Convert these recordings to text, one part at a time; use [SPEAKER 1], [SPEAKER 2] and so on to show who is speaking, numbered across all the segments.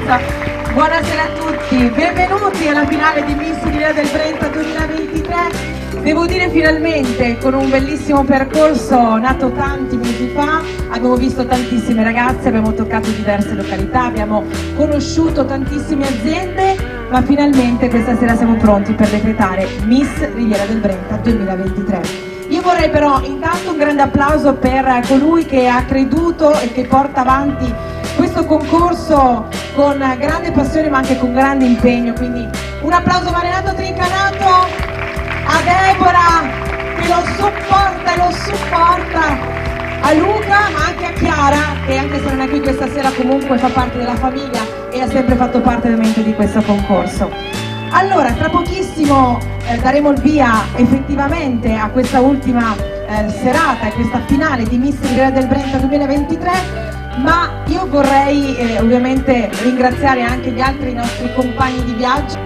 [SPEAKER 1] presenza. Buonasera a tutti, benvenuti alla finale di Miss Riviera del Brenta 2023. Devo dire finalmente con un bellissimo percorso nato tanti mesi fa, abbiamo visto tantissime ragazze, abbiamo toccato diverse località, abbiamo conosciuto tantissime aziende, ma finalmente questa sera siamo pronti per decretare Miss Riviera del Brenta 2023. Io vorrei però intanto un grande applauso per colui che ha creduto e che porta avanti questo concorso con grande passione ma anche con grande impegno, quindi un applauso a Renato Trincanato, a Deborah che lo supporta e lo supporta, a Luca ma anche a Chiara che anche se non è qui questa sera comunque fa parte della famiglia e ha sempre fatto parte ovviamente di questo concorso. Allora, tra pochissimo daremo il via effettivamente a questa ultima serata e questa finale di Miss Riviera del Brenta 2023, ma io vorrei ovviamente ringraziare anche gli altri nostri compagni di viaggio.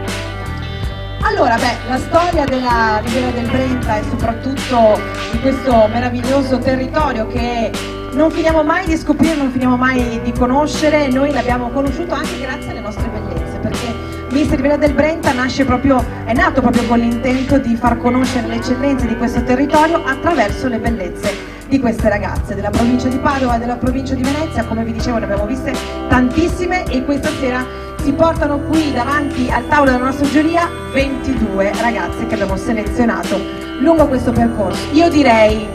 [SPEAKER 1] Allora, la storia della Riviera del Brenta e soprattutto di questo meraviglioso territorio che non finiamo mai di scoprire, non finiamo mai di conoscere, noi l'abbiamo conosciuto anche grazie alle nostre bellezze, perché Miss Riviera del Brenta è nato proprio con l'intento di far conoscere le eccellenze di questo territorio attraverso le bellezze di queste ragazze della provincia di Padova e della provincia di Venezia. Come vi dicevo, ne abbiamo viste tantissime e questa sera si portano qui davanti al tavolo della nostra giuria 22 ragazze che abbiamo selezionato lungo questo percorso. Io direi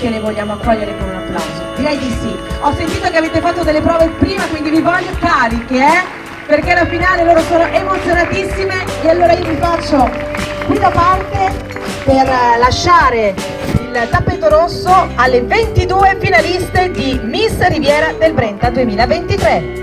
[SPEAKER 1] che le vogliamo accogliere con un applauso, direi di sì. Ho sentito che avete fatto delle prove prima, quindi vi voglio cariche, perché alla finale loro sono emozionatissime e allora io vi faccio qui da parte per lasciare il tappeto rosso alle 22 finaliste di Miss Riviera del Brenta 2023.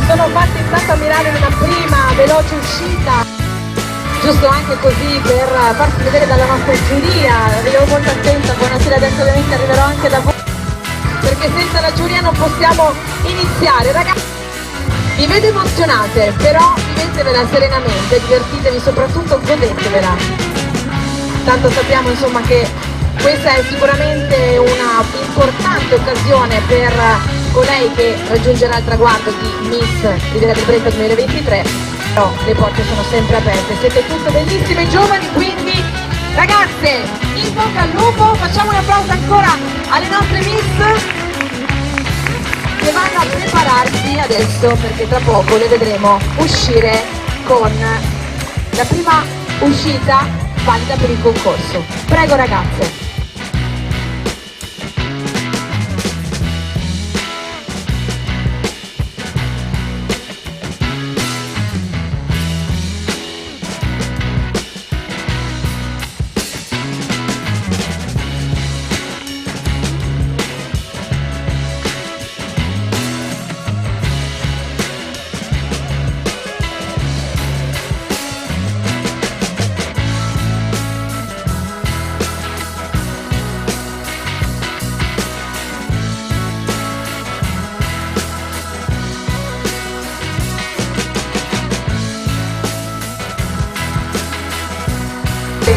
[SPEAKER 1] Sono fatte intanto ammirare una prima veloce uscita, giusto anche così per farsi vedere dalla nostra giuria. Vedevo molto attenta, buonasera, adesso ovviamente arriverò anche da voi, perché senza la giuria non possiamo iniziare. Ragazzi, vi vedo emozionate, però vivetevela serenamente, divertitevi, soprattutto godetevela. Tanto sappiamo insomma che questa è sicuramente una importante occasione per colei che raggiungerà il traguardo di Miss Riviera del Brenta 2023, però le porte sono sempre aperte, siete tutte bellissime e giovani, quindi ragazze, in bocca al lupo, facciamo un applauso ancora alle nostre Miss che vanno a prepararsi adesso perché tra poco le vedremo uscire con la prima uscita valida per il concorso. Prego ragazze.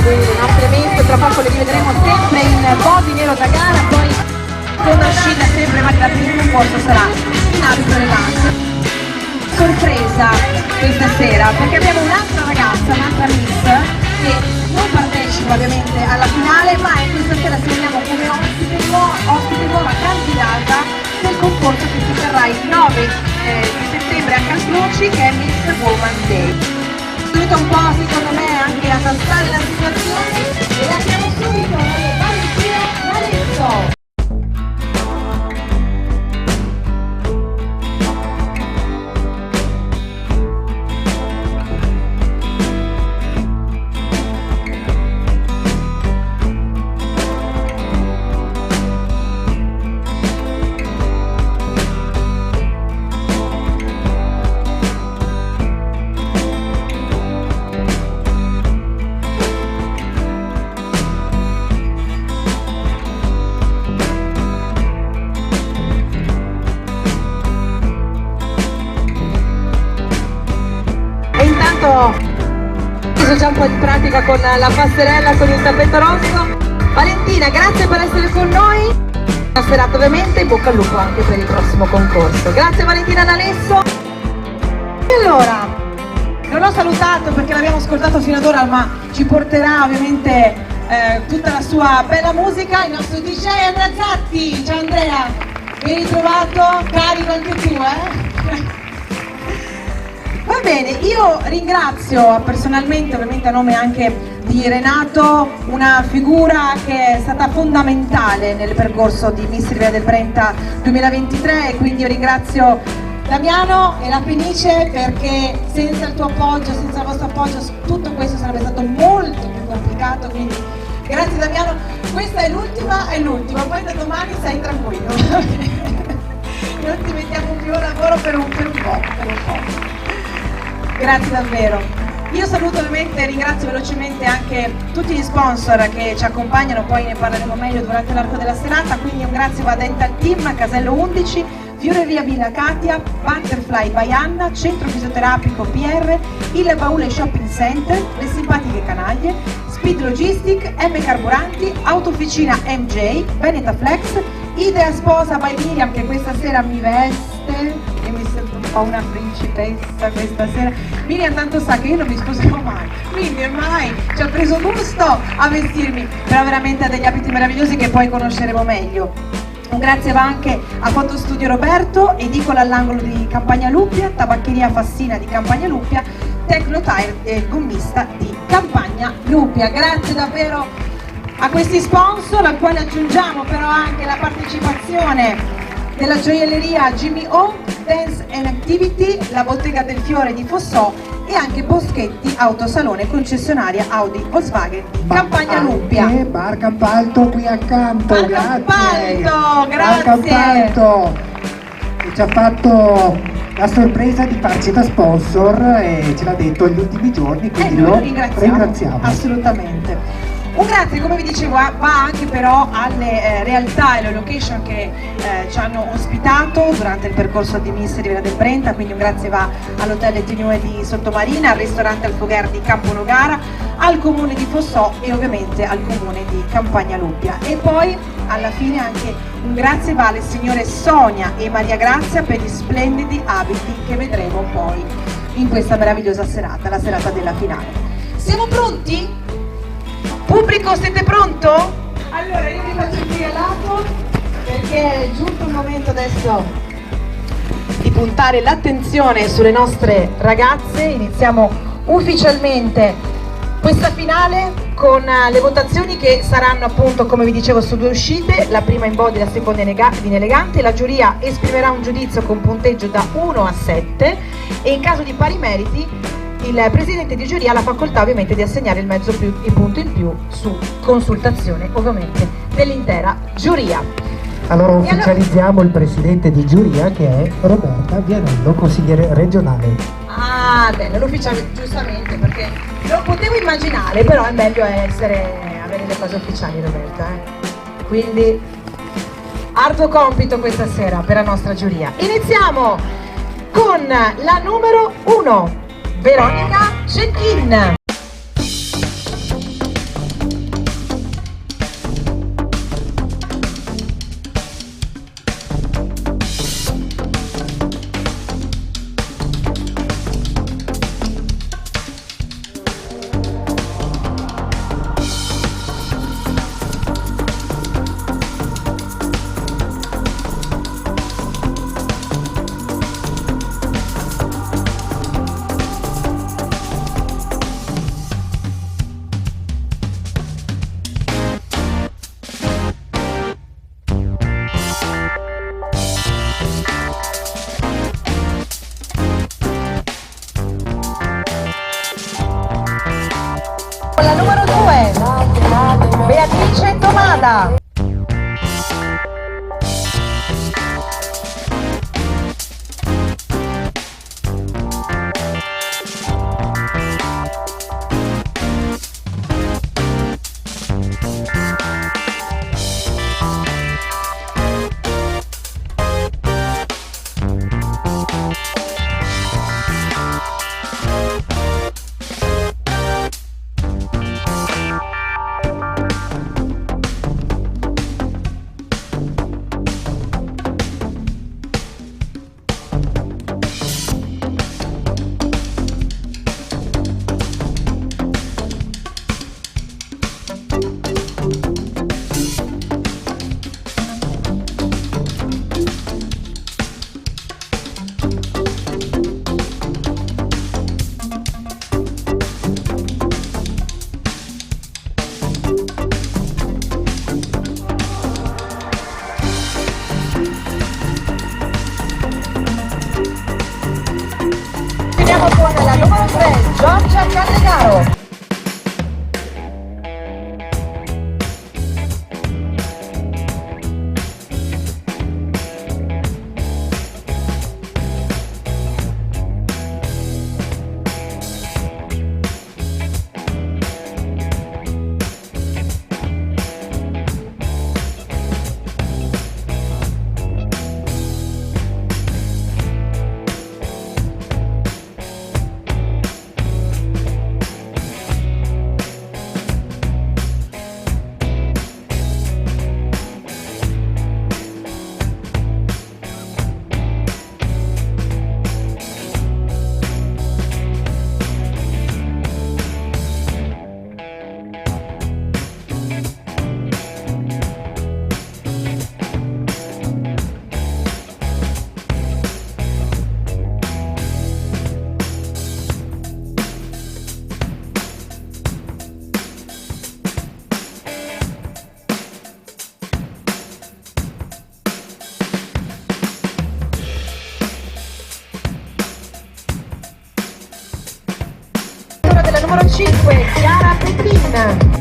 [SPEAKER 1] Quindi le nostre Miss tra poco le rivedremo sempre in body nero da gara, poi con una uscita sempre valida per il concorso sarà in abito elegante. Sorpresa questa sera perché abbiamo un'altra ragazza, un'altra Miss che non partecipa ovviamente alla finale, ma questa sera segniamo come ospite nuova candidata del concorso che si terrà il 9 di settembre a Castrucci, che è Miss Woman Day. Tutto un po' secondo me anche a tastare la situazione e la chiamo subito Valentina D'Alessio. Ho preso già un po' di pratica con la passerella, con il tappeto rosso. Valentina, grazie per essere con noi. Una serata ovviamente, in bocca al lupo anche per il prossimo concorso. Grazie Valentina D'Alesso. E allora, non l'ho salutato perché l'abbiamo ascoltato fino ad ora, ma ci porterà ovviamente tutta la sua bella musica, il nostro DJ Andrea Zatti. Ciao Andrea, ben ritrovato, carico anche tu, Va bene, io ringrazio personalmente, ovviamente a nome anche di Renato, una figura che è stata fondamentale nel percorso di Miss Riviera del Brenta 2023, e quindi io ringrazio Damiano e la Fenice, perché senza il tuo appoggio, senza il vostro appoggio, tutto questo sarebbe stato molto più complicato, quindi grazie Damiano. Questa è l'ultima, poi da domani sei tranquillo. Non ti mettiamo più a lavoro per un po'. Grazie davvero. Io saluto ovviamente e ringrazio velocemente anche tutti gli sponsor che ci accompagnano, poi ne parleremo meglio durante l'arco della serata, quindi un grazie va a Dental Team, Casello 11, Fioreria Villa Katia, Butterfly by Anna, Centro Fisioterapico PR, Il Baule Shopping Center, Le Simpatiche Canaglie, Speed Logistic, M Carburanti, Autofficina MJ, Veneta Flex, Idea Sposa by Miriam, che questa sera mi veste e mi sento un po' una principessa questa sera. Miriam tanto sa che io non mi sposerò mai, quindi ormai ci ha preso gusto a vestirmi, però veramente ha degli abiti meravigliosi che poi conosceremo meglio. Un grazie va anche a Fotostudio Roberto, Edicola all'angolo di Campagna Luppia, Tabaccheria Fassina di Campagna Luppia, Tecno Tire gommista di Campagna Luppia. Grazie davvero a questi sponsor, al quale aggiungiamo però anche la partecipazione della gioielleria Jimmy O, Dance and Activity, la Bottega del Fiore di Fossò e anche Boschetti Autosalone concessionaria Audi Volkswagen Campagna Luppia.
[SPEAKER 2] Bar Campalto qui accanto,
[SPEAKER 1] Bar
[SPEAKER 2] grazie.
[SPEAKER 1] Campalto, grazie.
[SPEAKER 2] Bar Campalto, che ci ha fatto la sorpresa di farci da sponsor e ce l'ha detto negli ultimi giorni, quindi lo ringraziamo.
[SPEAKER 1] Assolutamente. Un grazie, come vi dicevo, va anche però alle realtà e alle location che ci hanno ospitato durante il percorso di Miss Riviera del Brenta, quindi un grazie va all'Hotel Etnue di Sottomarina, al ristorante Alfogher di Campo Nogara, al comune di Fossò e ovviamente al comune di Campagna Luppia. E poi alla fine anche un grazie va alle signore Sonia e Maria Grazia per gli splendidi abiti che vedremo poi in questa meravigliosa serata, la serata della finale. Siamo pronti? Pubblico, siete pronto? Allora io vi faccio qui a lato perché è giunto il momento adesso di puntare l'attenzione sulle nostre ragazze. Iniziamo ufficialmente questa finale con le votazioni che saranno appunto, come vi dicevo, su due uscite, la prima in body e la seconda in elegante. La giuria esprimerà un giudizio con punteggio da 1 a 7 e in caso di pari meriti il presidente di giuria ha la facoltà ovviamente di assegnare il mezzo punto in più su consultazione ovviamente dell'intera giuria.
[SPEAKER 2] Allora ufficializziamo il presidente di giuria, che è Roberta Vianello, consigliere regionale.
[SPEAKER 1] Ah, bene, l'ufficiale giustamente, perché lo potevo immaginare, però è meglio avere le cose ufficiali, Roberta. Quindi arduo compito questa sera per la nostra giuria. Iniziamo con la numero 1. Veronica Cecchin. strada. Andiamo con la numero 3, Giorgia Callegaro. Della numero 5, Chiara Petrin.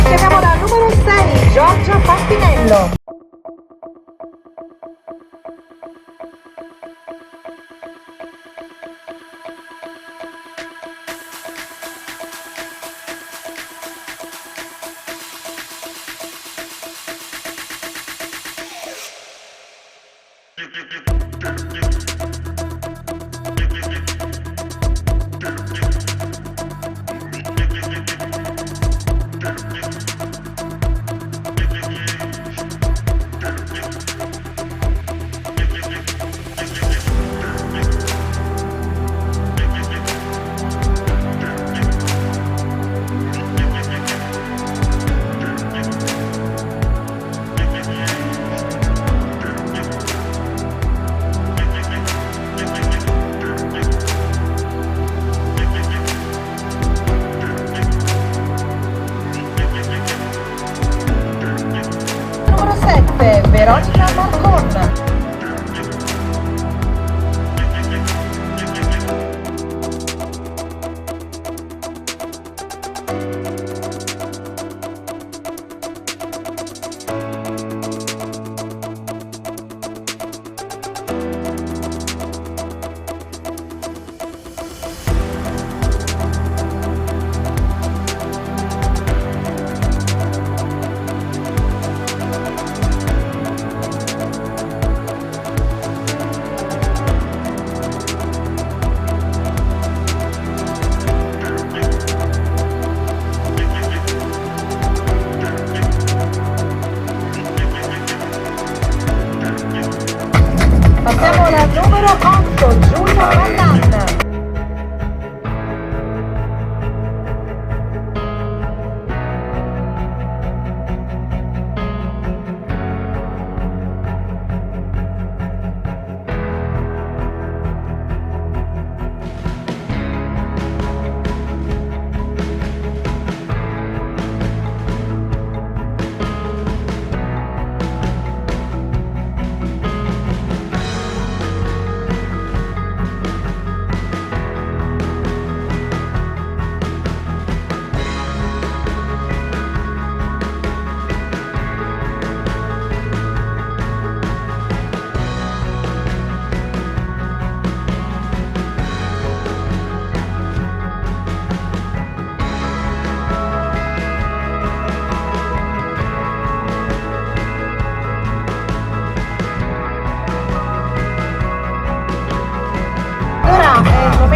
[SPEAKER 1] Chiamiamo la numero 6, Giorgia Pampinello.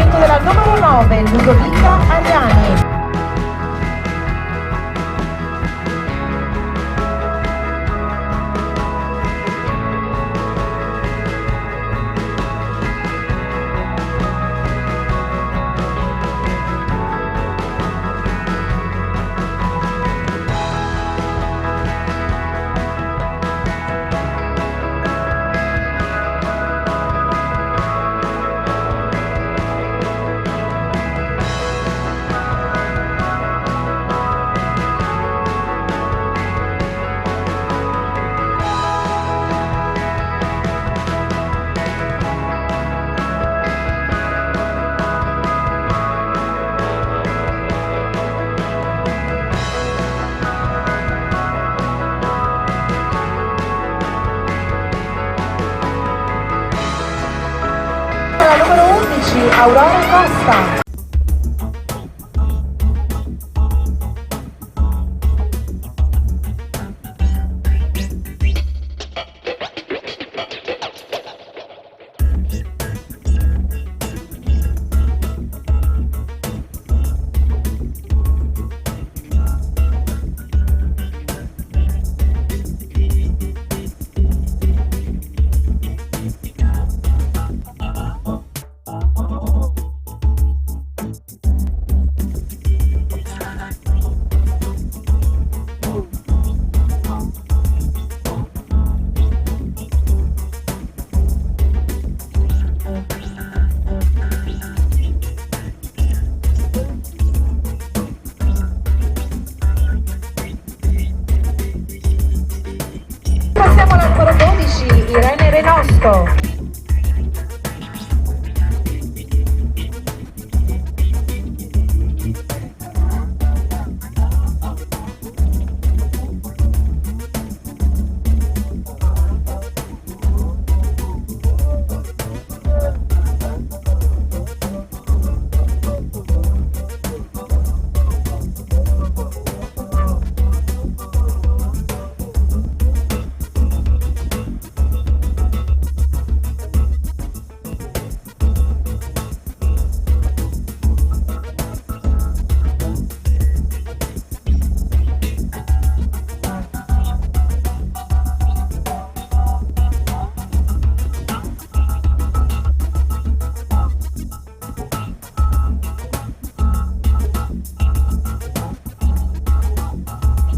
[SPEAKER 1] l'appuntamento della numero 9, Ludovica Agliani. La numero 11, Aurora Costa. Passiamo al numero 12, Irene Renosto.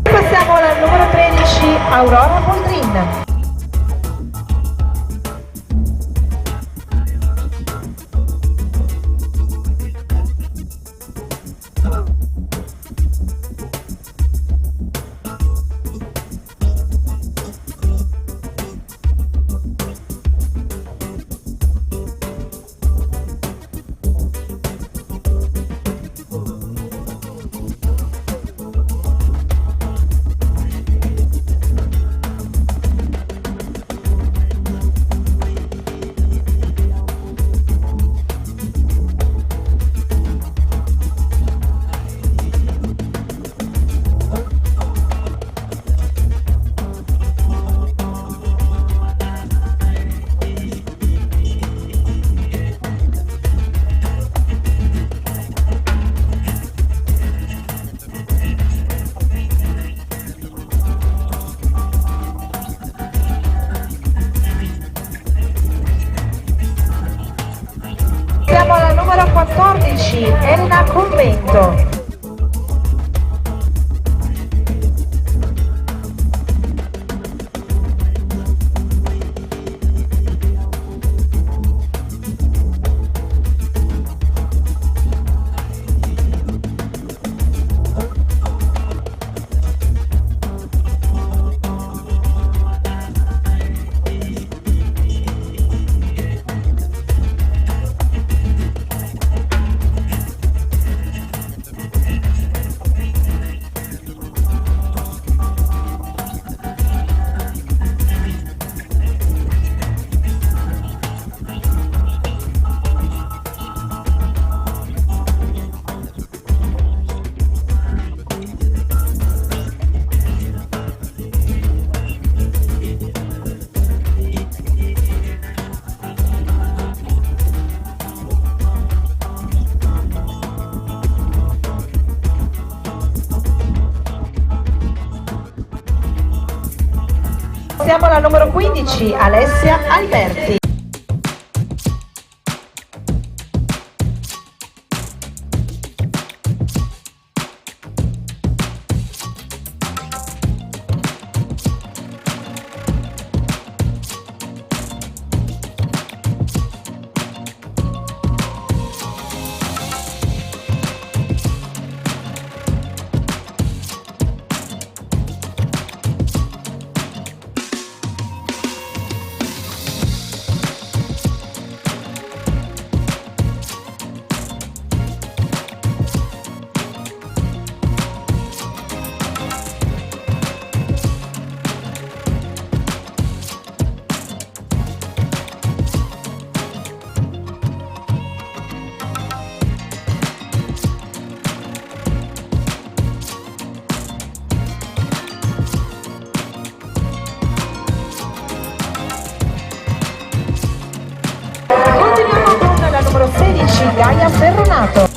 [SPEAKER 1] Passiamo al numero 13, Aurora Boldrin. Siamo alla numero 14, Elena Convento. la numero 15, Alessia Alberti. Continuiamo con la numero 16, Gaia Ferronato.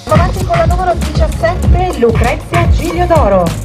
[SPEAKER 1] Avanti con la numero 17, Lucrezia Gigliodoro.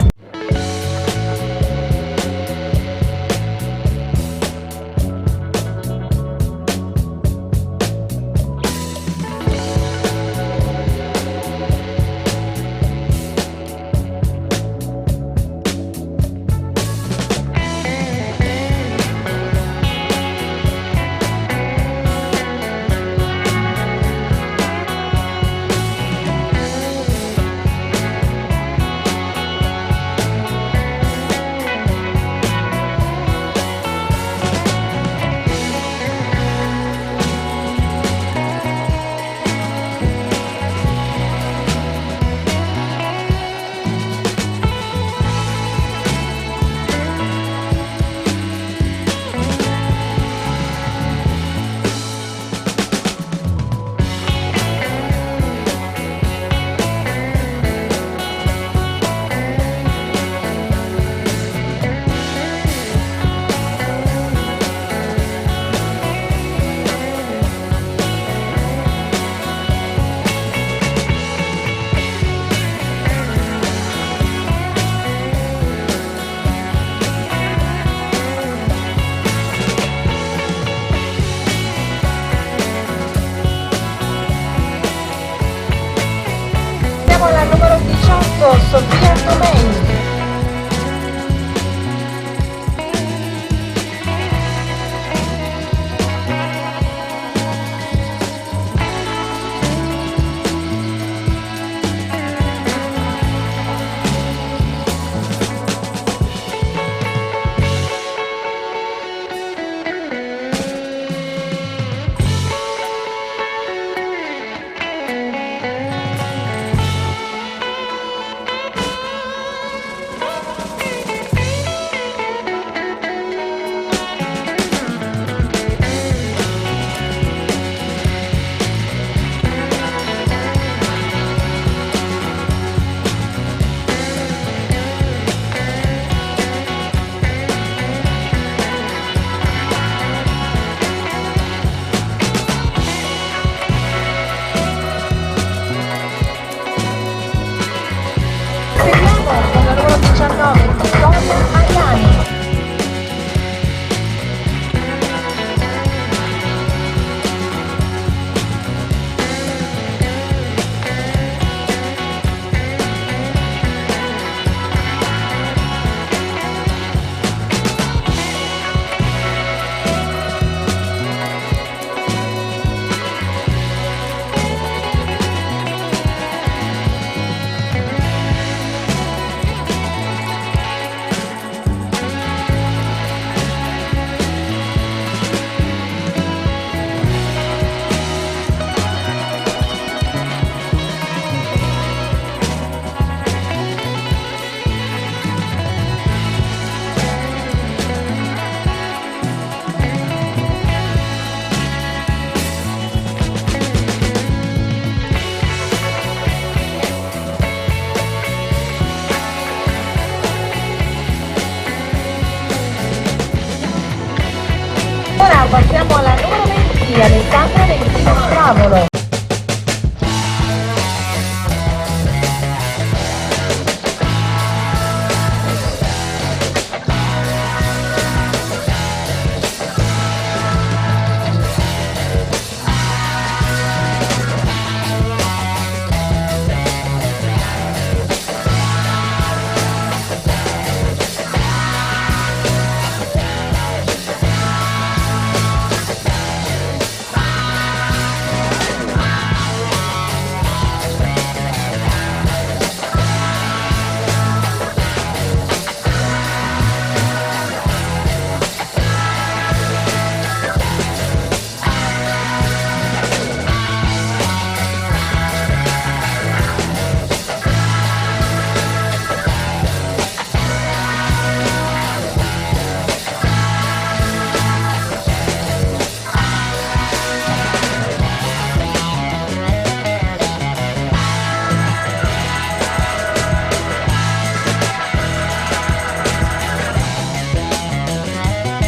[SPEAKER 1] passiamo alla numero 20, Alessandra Lentino Travolo.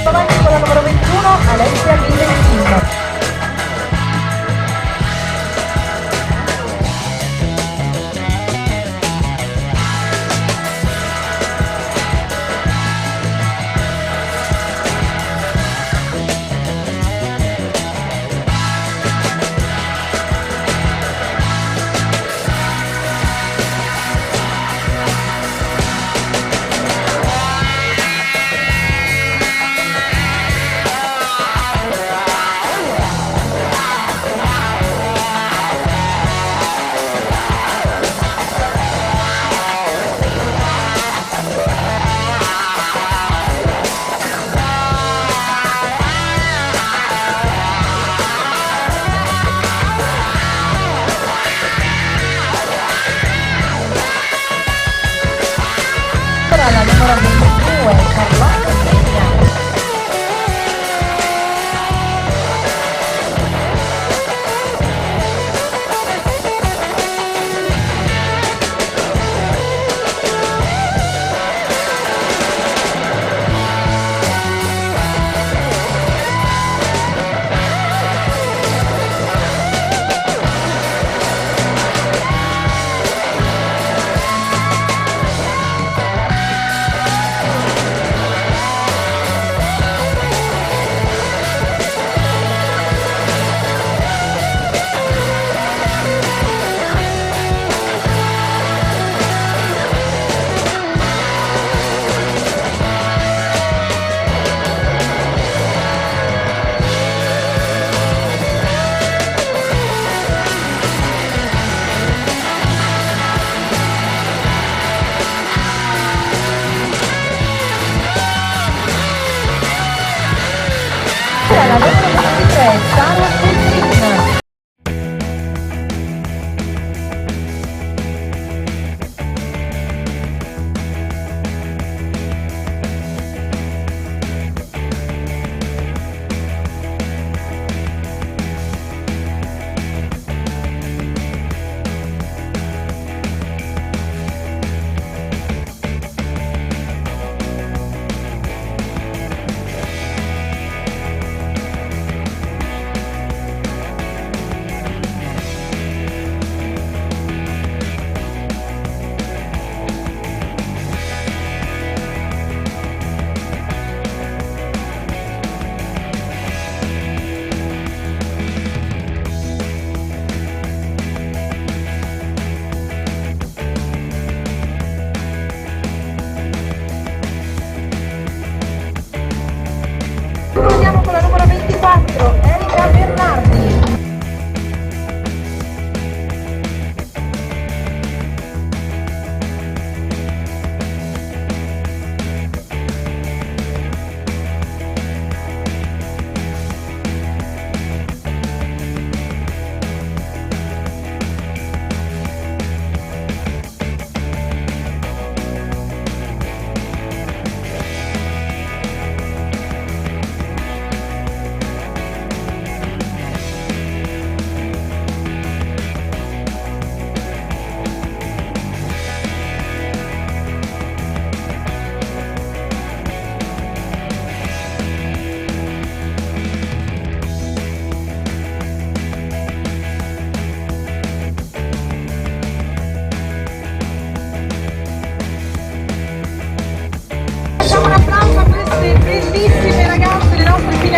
[SPEAKER 1] Avanti con la numero 21, Alessia Villentino. La numero 22, Carlotta Segna.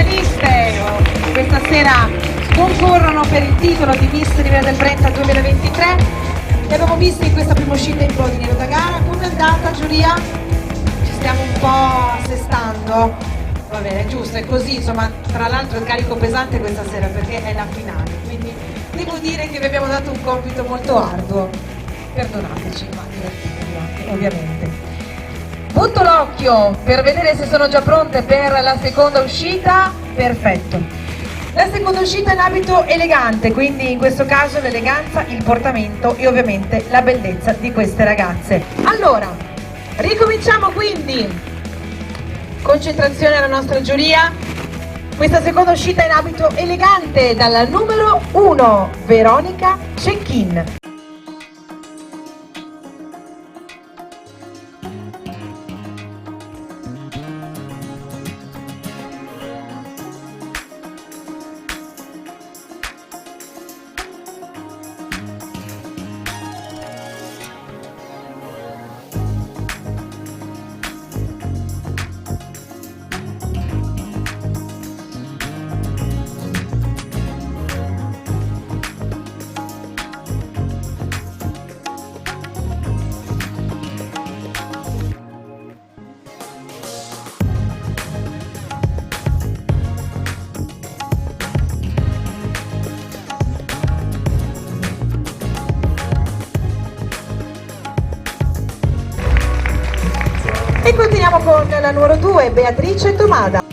[SPEAKER 1] finaliste questa sera concorrono per il titolo di Miss Riviera del Brenta 2023. Li abbiamo visti in questa prima uscita in pro di Nero da gara. Come è andata, giuria? Ci stiamo un po' assestando. Va bene, giusto, è così, insomma, tra l'altro il carico pesante questa sera perché è la finale, quindi devo dire che vi abbiamo dato un compito molto arduo. Perdonateci, ma divertitevi anche, ovviamente. Butto l'occhio per vedere se sono già pronte per la seconda uscita. Perfetto. La seconda uscita in abito elegante, quindi in questo caso l'eleganza, il portamento e ovviamente la bellezza di queste ragazze. Allora, ricominciamo quindi. Concentrazione alla nostra giuria. Questa seconda uscita in abito elegante dalla numero 1, Veronica Cecchin. E continuiamo con la numero 2, Beatrice Tomada.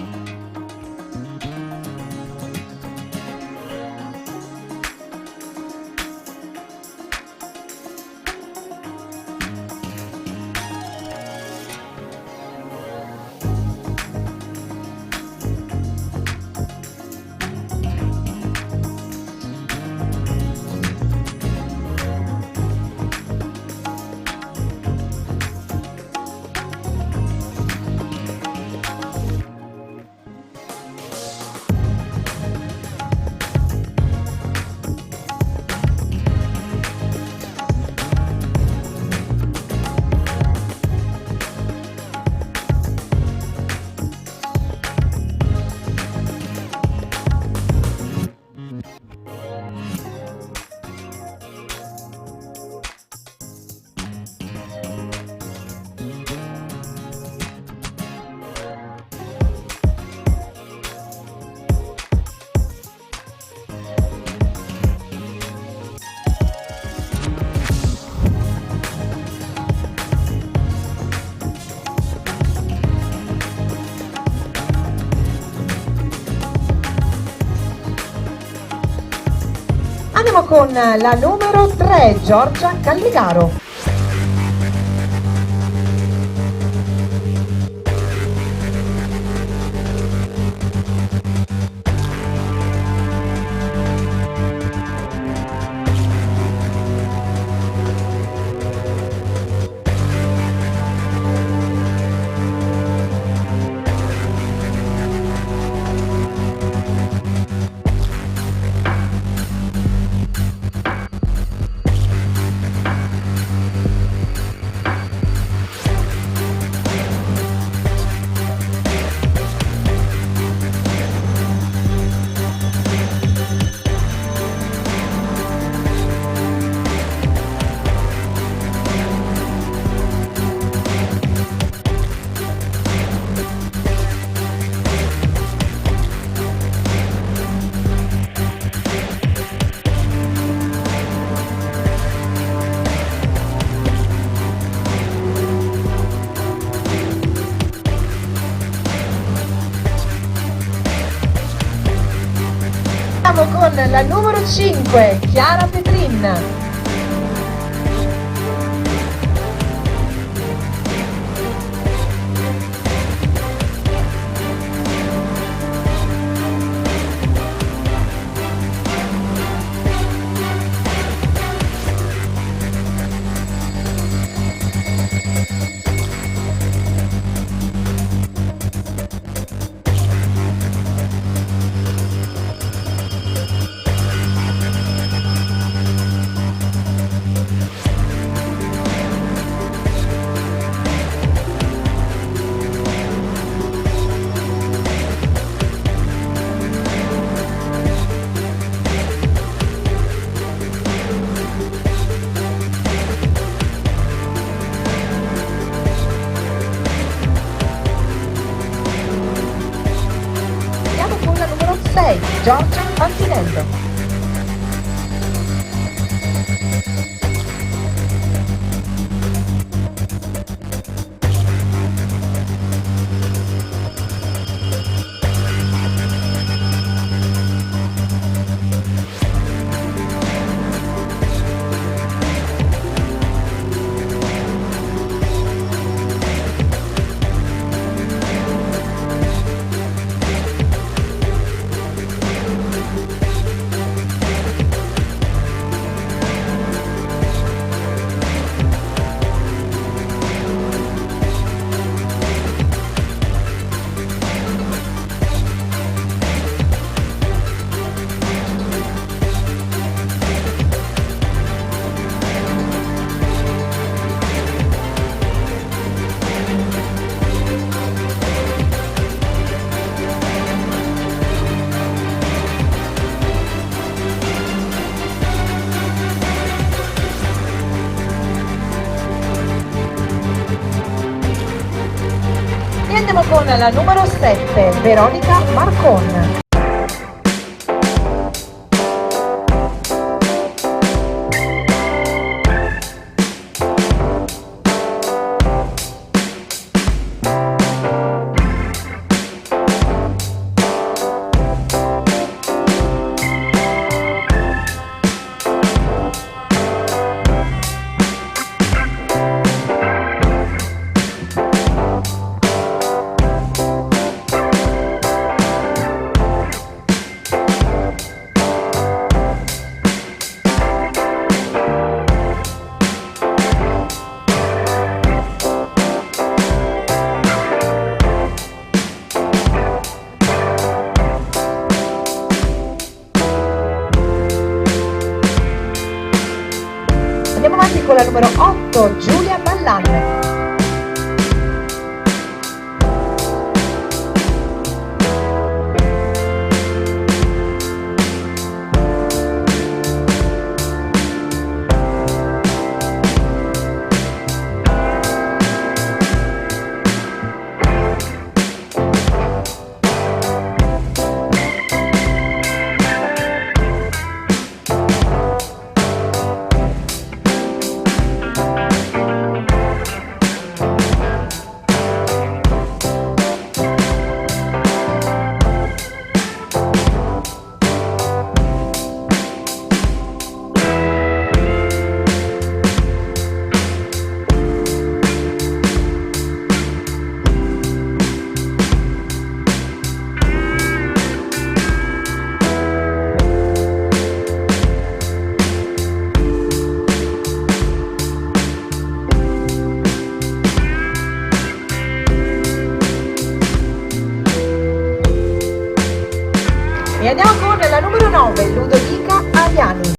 [SPEAKER 1] Andiamo con la numero 3, Giorgia Calligaro. Andiamo con la numero 5, Chiara Petrin. Giorgio Antinello. E andiamo con la numero 7, Veronica Marcon. Andiamo avanti con la numero 8, Giulia Ballan. E andiamo con la numero 9, Ludovica Ariani.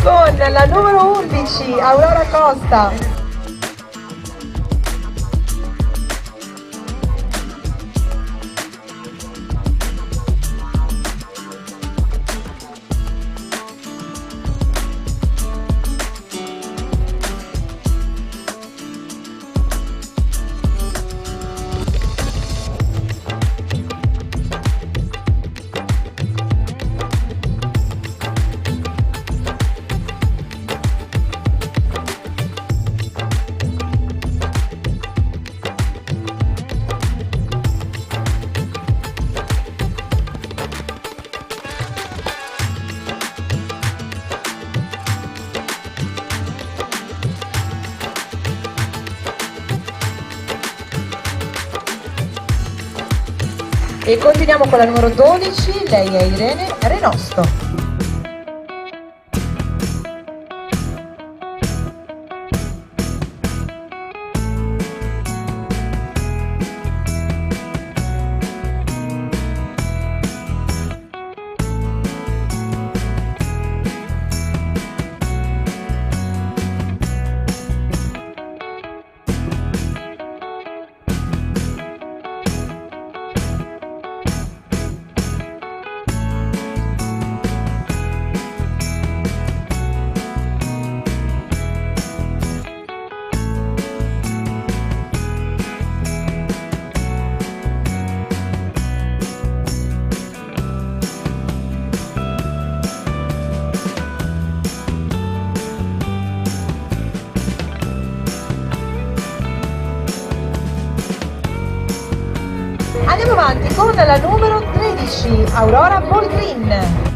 [SPEAKER 1] Con la numero 11, Aurora Costa. E continuiamo con la numero 12, lei è Irene Renosto. Andiamo avanti con la numero 13, Aurora Boldrin.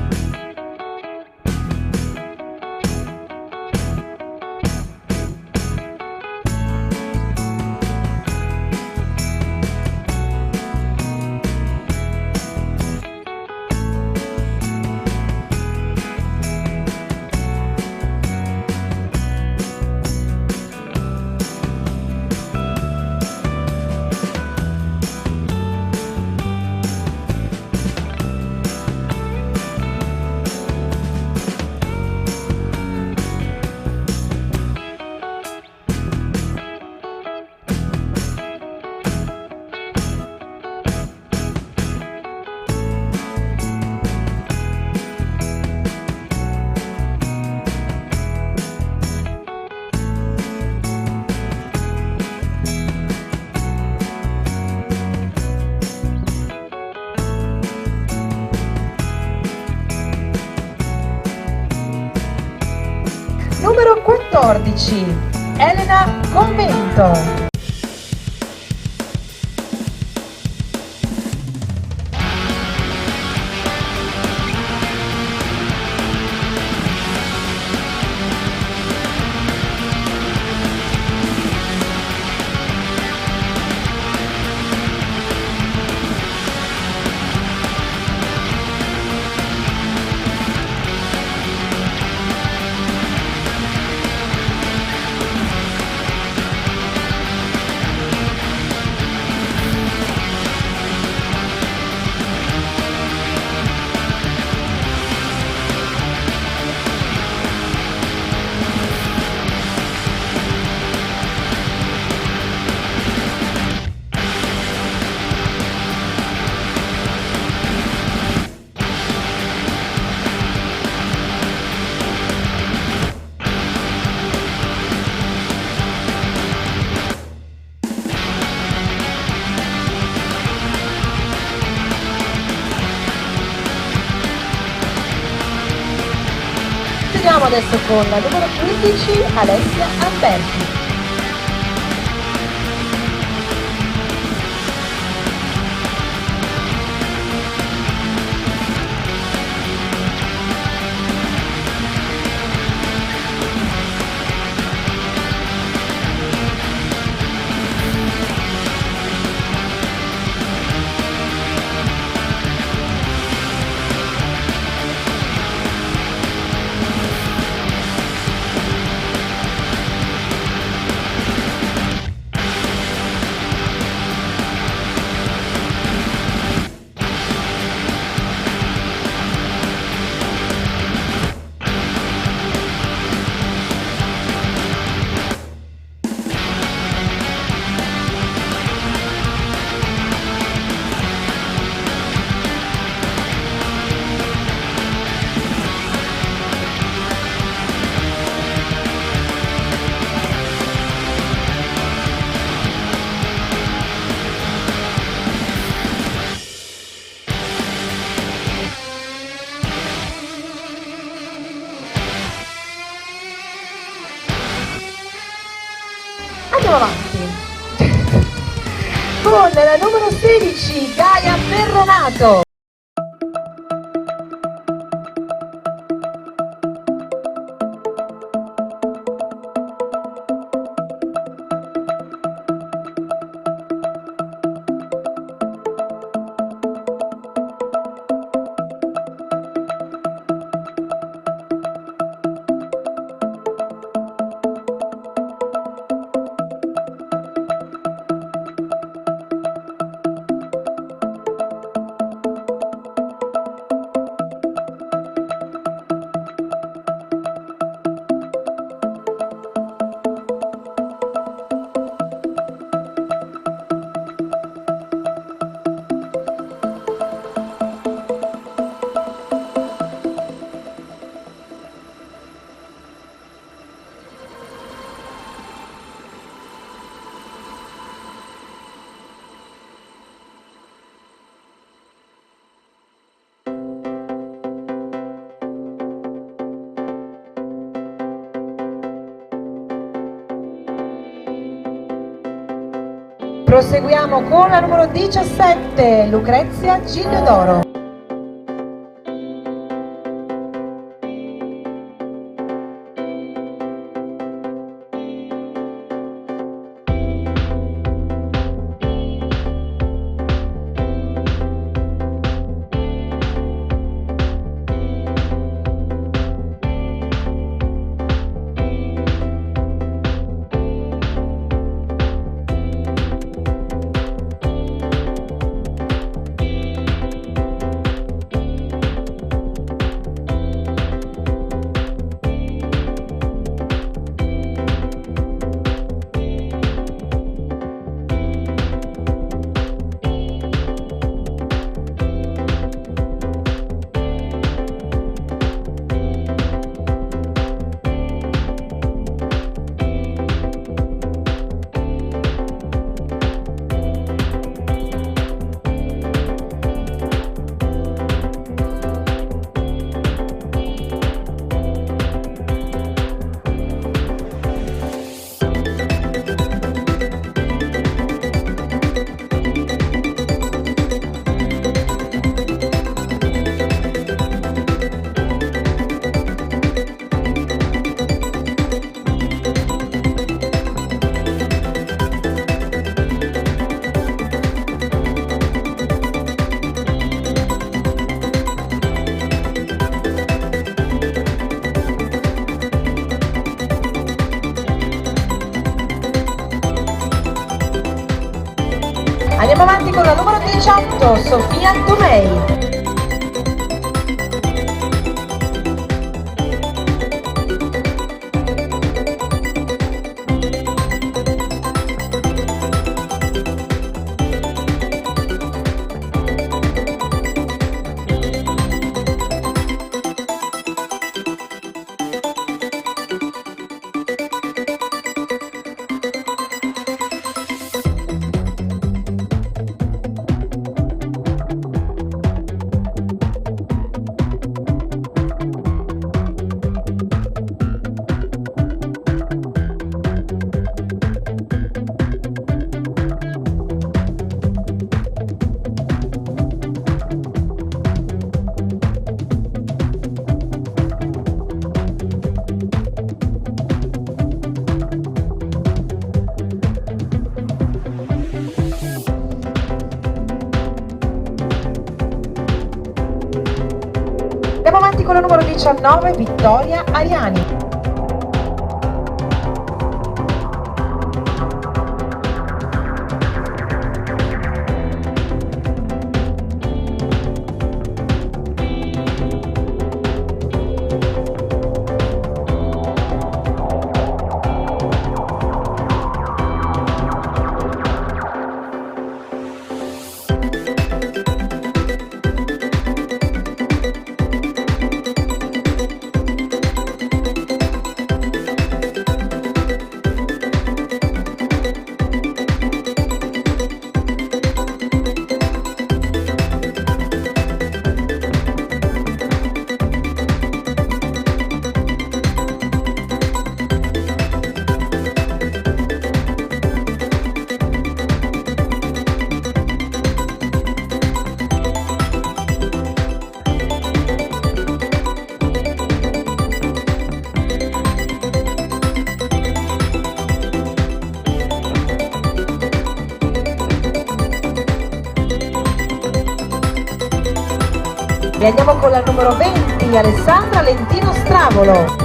[SPEAKER 1] Numero 14, Elena Convento. Andiamo adesso con la numero 15, Alessia Alberti. Andiamo avanti con la numero 16, Gaia Ferronato. Proseguiamo con la numero 17, Lucrezia Giglio d'Oro. Andiamo avanti con la numero 18, Sofia Tomei. Andiamo avanti con la numero 19, Vittoria Ariani. E andiamo con la numero 20, Alessandra Lentino Stravolo.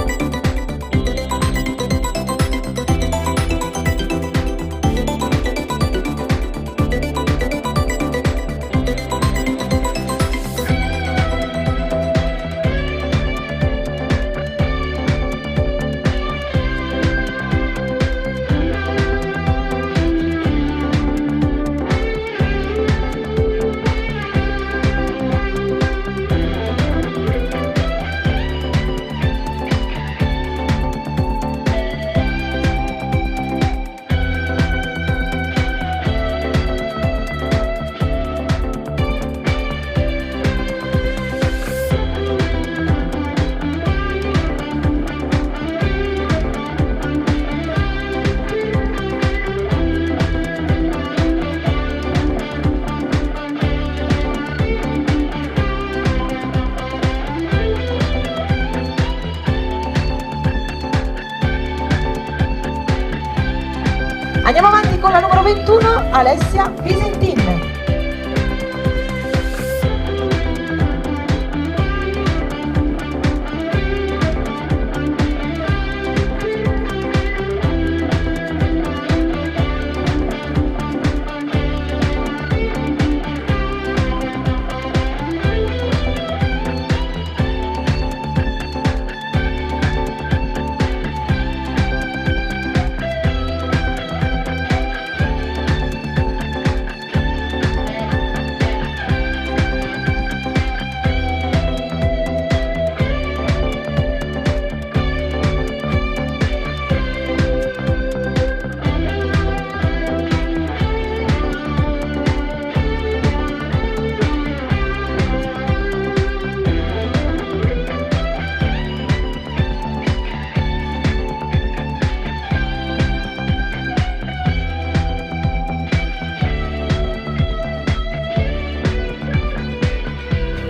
[SPEAKER 1] 21 Alessia Visentin.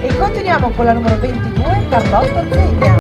[SPEAKER 1] E continuiamo con la numero 22, Carlotta Zegna.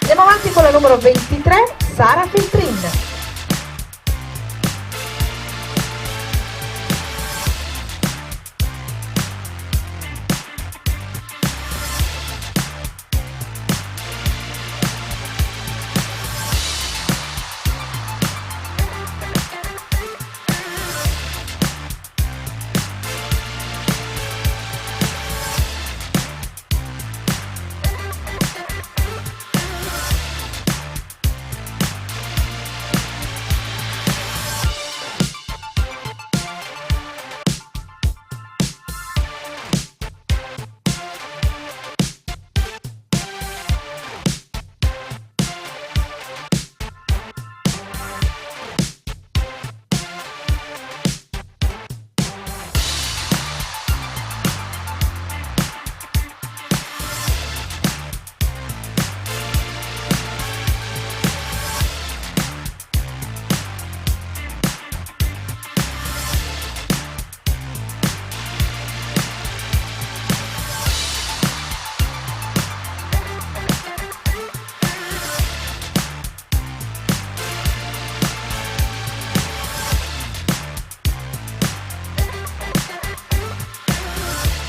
[SPEAKER 1] Andiamo avanti con la numero 23, Sara Feltrin.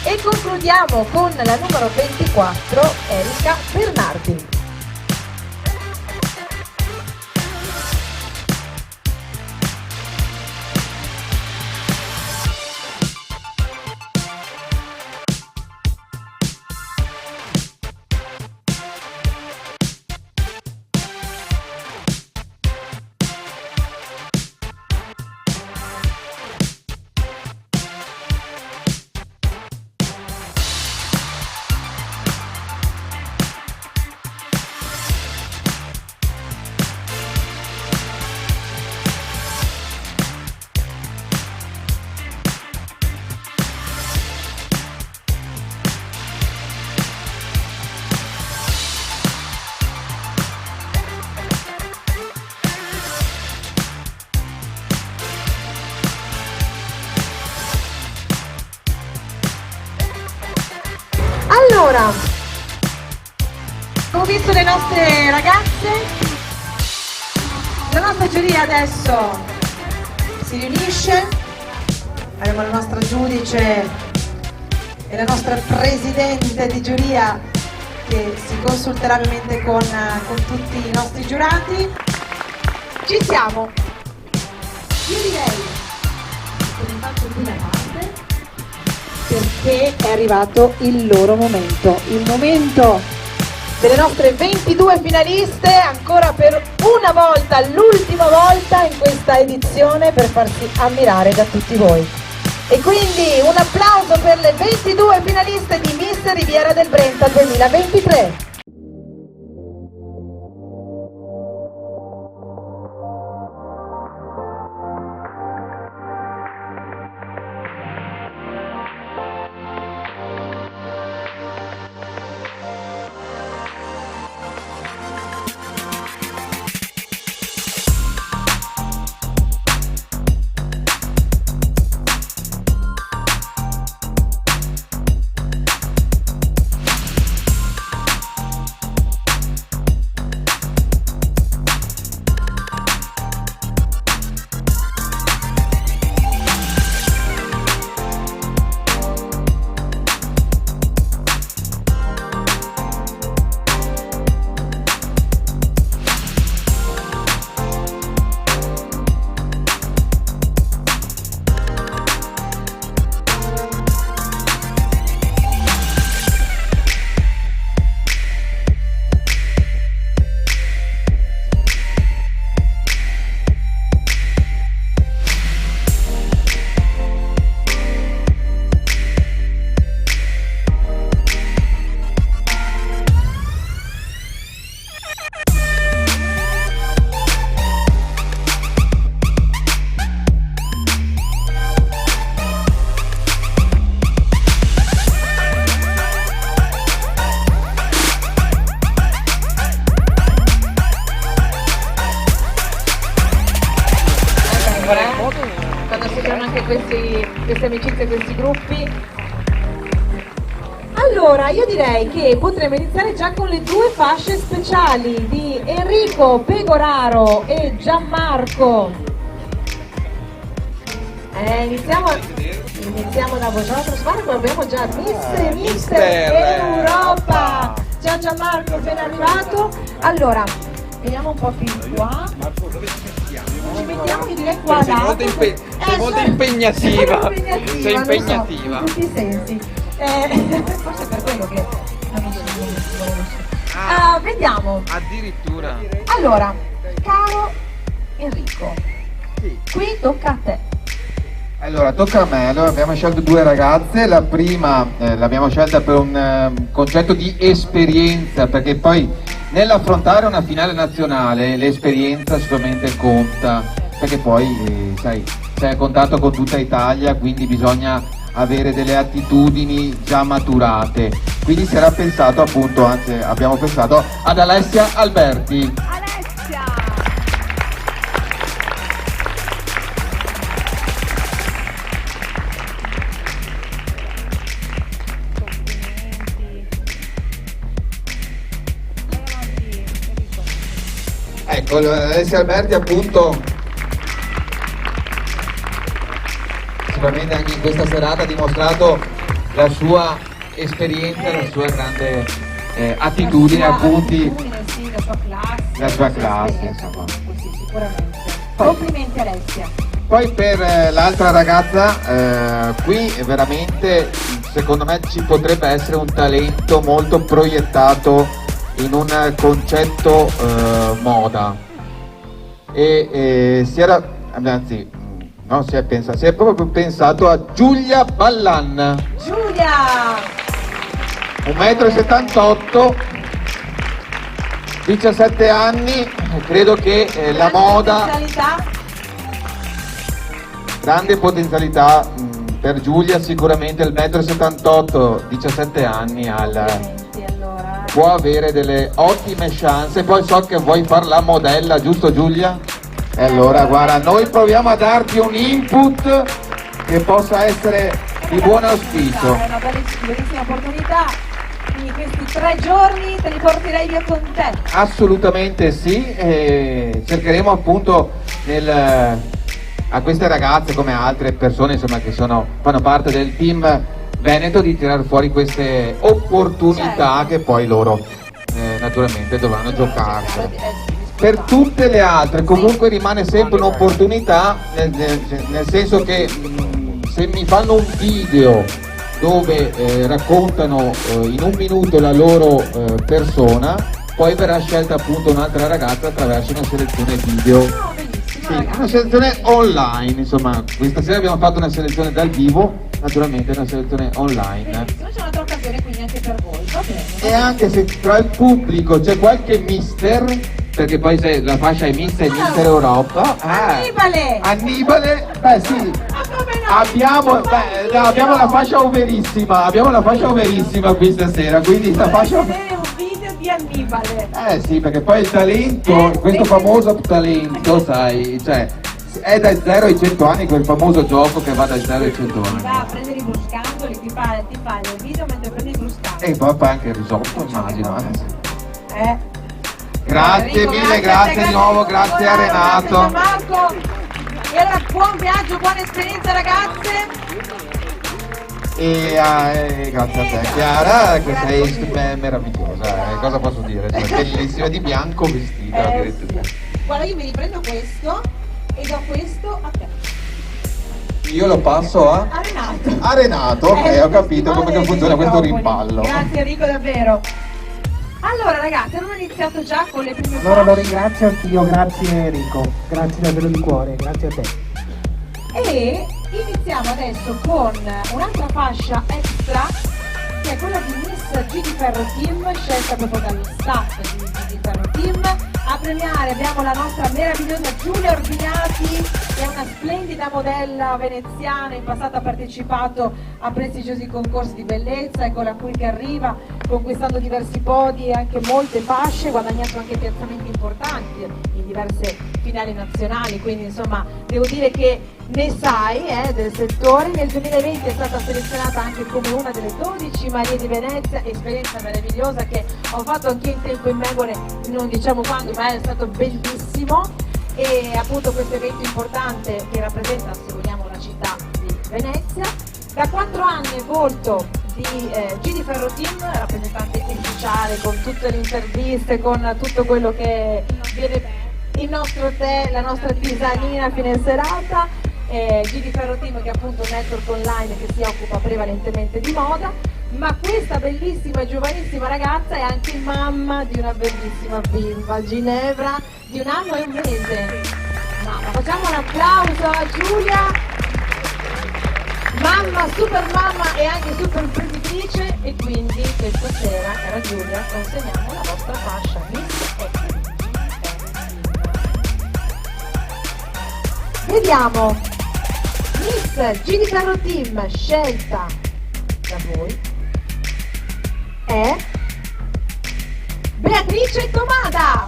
[SPEAKER 1] E concludiamo con la numero 24, Erika Bernardi. Allora, abbiamo visto le nostre ragazze, la nostra giuria adesso si riunisce, abbiamo la nostra giudice e la nostra presidente di giuria che si consulterà ovviamente con tutti i nostri giurati. Ci siamo. Io direi che vi faccio prima parte perché è arrivato il loro momento, il momento delle nostre 22 finaliste, ancora per una volta, l'ultima volta in questa edizione, per farsi ammirare da tutti voi. E quindi un applauso per le 22 finaliste di Miss Riviera del Brenta 2023. Quando si creano anche queste amicizie, questi gruppi. Allora, io direi che potremmo iniziare già con le due fasce speciali di Enrico Pegoraro e Gianmarco. Iniziamo da voi. Sbarco, abbiamo già Mister Europa. Ciao Gianmarco, ben arrivato. Allora, vediamo un po' fin qua. Ci mettiamo, io direi qua
[SPEAKER 3] sei molto impegnativa. Sei impegnativa.
[SPEAKER 1] So, in tutti i sensi. Forse è per quello che amici non si conoscono. Vediamo.
[SPEAKER 3] Addirittura.
[SPEAKER 1] Allora, caro Enrico, qui tocca a te.
[SPEAKER 4] Allora, tocca a me. Allora, abbiamo scelto due ragazze. La prima l'abbiamo scelta per un concetto di esperienza, perché poi nell'affrontare una finale nazionale l'esperienza sicuramente conta, perché poi sai, sei a contatto con tutta Italia, quindi bisogna avere delle attitudini già maturate. Quindi si era pensato appunto, anzi abbiamo pensato ad Alessia Alberti. Ecco, Alessia Alberti appunto sicuramente anche in questa serata ha dimostrato la sua esperienza, la sua grande attitudine, appunti,
[SPEAKER 1] sì, la
[SPEAKER 4] la
[SPEAKER 1] sua
[SPEAKER 4] sua classe,
[SPEAKER 1] insomma. Sì, sicuramente. Complimenti Alessia.
[SPEAKER 4] Poi per l'altra ragazza qui veramente secondo me ci potrebbe essere un talento molto proiettato in un concetto moda e si è proprio pensato a Giulia Ballan.
[SPEAKER 1] Giulia!
[SPEAKER 4] 1,78 m, 17 anni, credo che la moda, grande potenzialità per Giulia, sicuramente il 1,78 m, 17 anni può avere delle ottime chance. Poi so che vuoi fare la modella, giusto Giulia? E allora guarda, noi proviamo a darti un input che possa essere di buon auspicio.
[SPEAKER 1] È una bellissima opportunità, quindi questi 3 giorni te li porterei via con te.
[SPEAKER 4] Assolutamente sì, e cercheremo appunto a queste ragazze come altre persone insomma che fanno parte del team Veneto di tirare fuori queste opportunità che poi loro naturalmente dovranno giocarsene. Per tutte le altre comunque rimane sempre un'opportunità, nel senso che se mi fanno un video dove raccontano in un minuto la loro persona, poi verrà scelta appunto un'altra ragazza attraverso una selezione video. Sì, una selezione online, insomma, questa sera abbiamo fatto una selezione dal vivo, naturalmente una selezione online.
[SPEAKER 1] Benissimo, c'è un'altra occasione quindi anche per voi, va bene.
[SPEAKER 4] E anche se tra il pubblico c'è qualche mister, perché poi se la fascia è mister Europa. Annibale, beh sì. Abbiamo la fascia overissima, qui stasera, quindi la fascia.
[SPEAKER 1] Vedere un video di Annibale.
[SPEAKER 4] Sì, perché poi il talento, questo famoso talento, sai, cioè è dai 0 ai 100 anni quel famoso gioco che va dai 0 ai 100 anni.
[SPEAKER 1] Va a prendere i bruscandoli, ti fa il video mentre prendi i bruscandoli.
[SPEAKER 4] E poi fa anche il risotto, immagino. Grazie
[SPEAKER 1] Enrico,
[SPEAKER 4] mille, grazie di nuovo, grazie a Renato.
[SPEAKER 1] Grazie Marco. E allora buon viaggio, buona esperienza ragazze.
[SPEAKER 4] E grazie a te Chiara, che sei meravigliosa, cosa posso dire? Cioè, bellissima, di bianco vestita addirittura.
[SPEAKER 1] Guarda, io mi riprendo questo e do questo a te.
[SPEAKER 4] Io lo passo a
[SPEAKER 1] Renato.
[SPEAKER 4] A Renato, ok, ho capito come funziona questo rimpallo.
[SPEAKER 1] Grazie Enrico, davvero. Allora ragazzi, abbiamo iniziato già con le prime
[SPEAKER 2] Allora lo ringrazio anch'io, grazie Enrico, grazie davvero di cuore, grazie a te.
[SPEAKER 1] E iniziamo adesso con un'altra fascia extra, che è quella di Miss Gigi Ferro Team, scelta proprio dallo staff di Gigi Ferro Team. A premiare abbiamo la nostra meravigliosa Giulia Ordinati, che è una splendida modella veneziana, in passato ha partecipato a prestigiosi concorsi di bellezza, eccola qui che arriva conquistando diversi podi e anche molte fasce, guadagnando anche piazzamenti importanti in diverse finali nazionali, quindi insomma devo dire che ne sai del settore. Nel 2020 è stata selezionata anche come una delle 12 Marie di Venezia, esperienza meravigliosa che ho fatto anche in tempo immemore, non diciamo quando, ma è stato bellissimo. E appunto questo evento importante che rappresenta, se vogliamo, la città di Venezia. Da 4 anni è volto di Gigi Ferro Team, rappresentante ufficiale, con tutte le interviste, con tutto quello che viene il nostro tè, la nostra tisanina a fine serata. Gigi Ferro Team, che è appunto un network online che si occupa prevalentemente di moda, ma questa bellissima e giovanissima ragazza è anche mamma di una bellissima bimba, Ginevra, di 1 anno e 1 mese. Mamma, facciamo un applauso a Giulia, mamma, super mamma e anche super imprenditrice, e quindi questa sera, cara Giulia, consegniamo la vostra fascia Miss Equity. Vediamo Miss Gigi Ferro Team scelta da voi è Beatrice Tomada.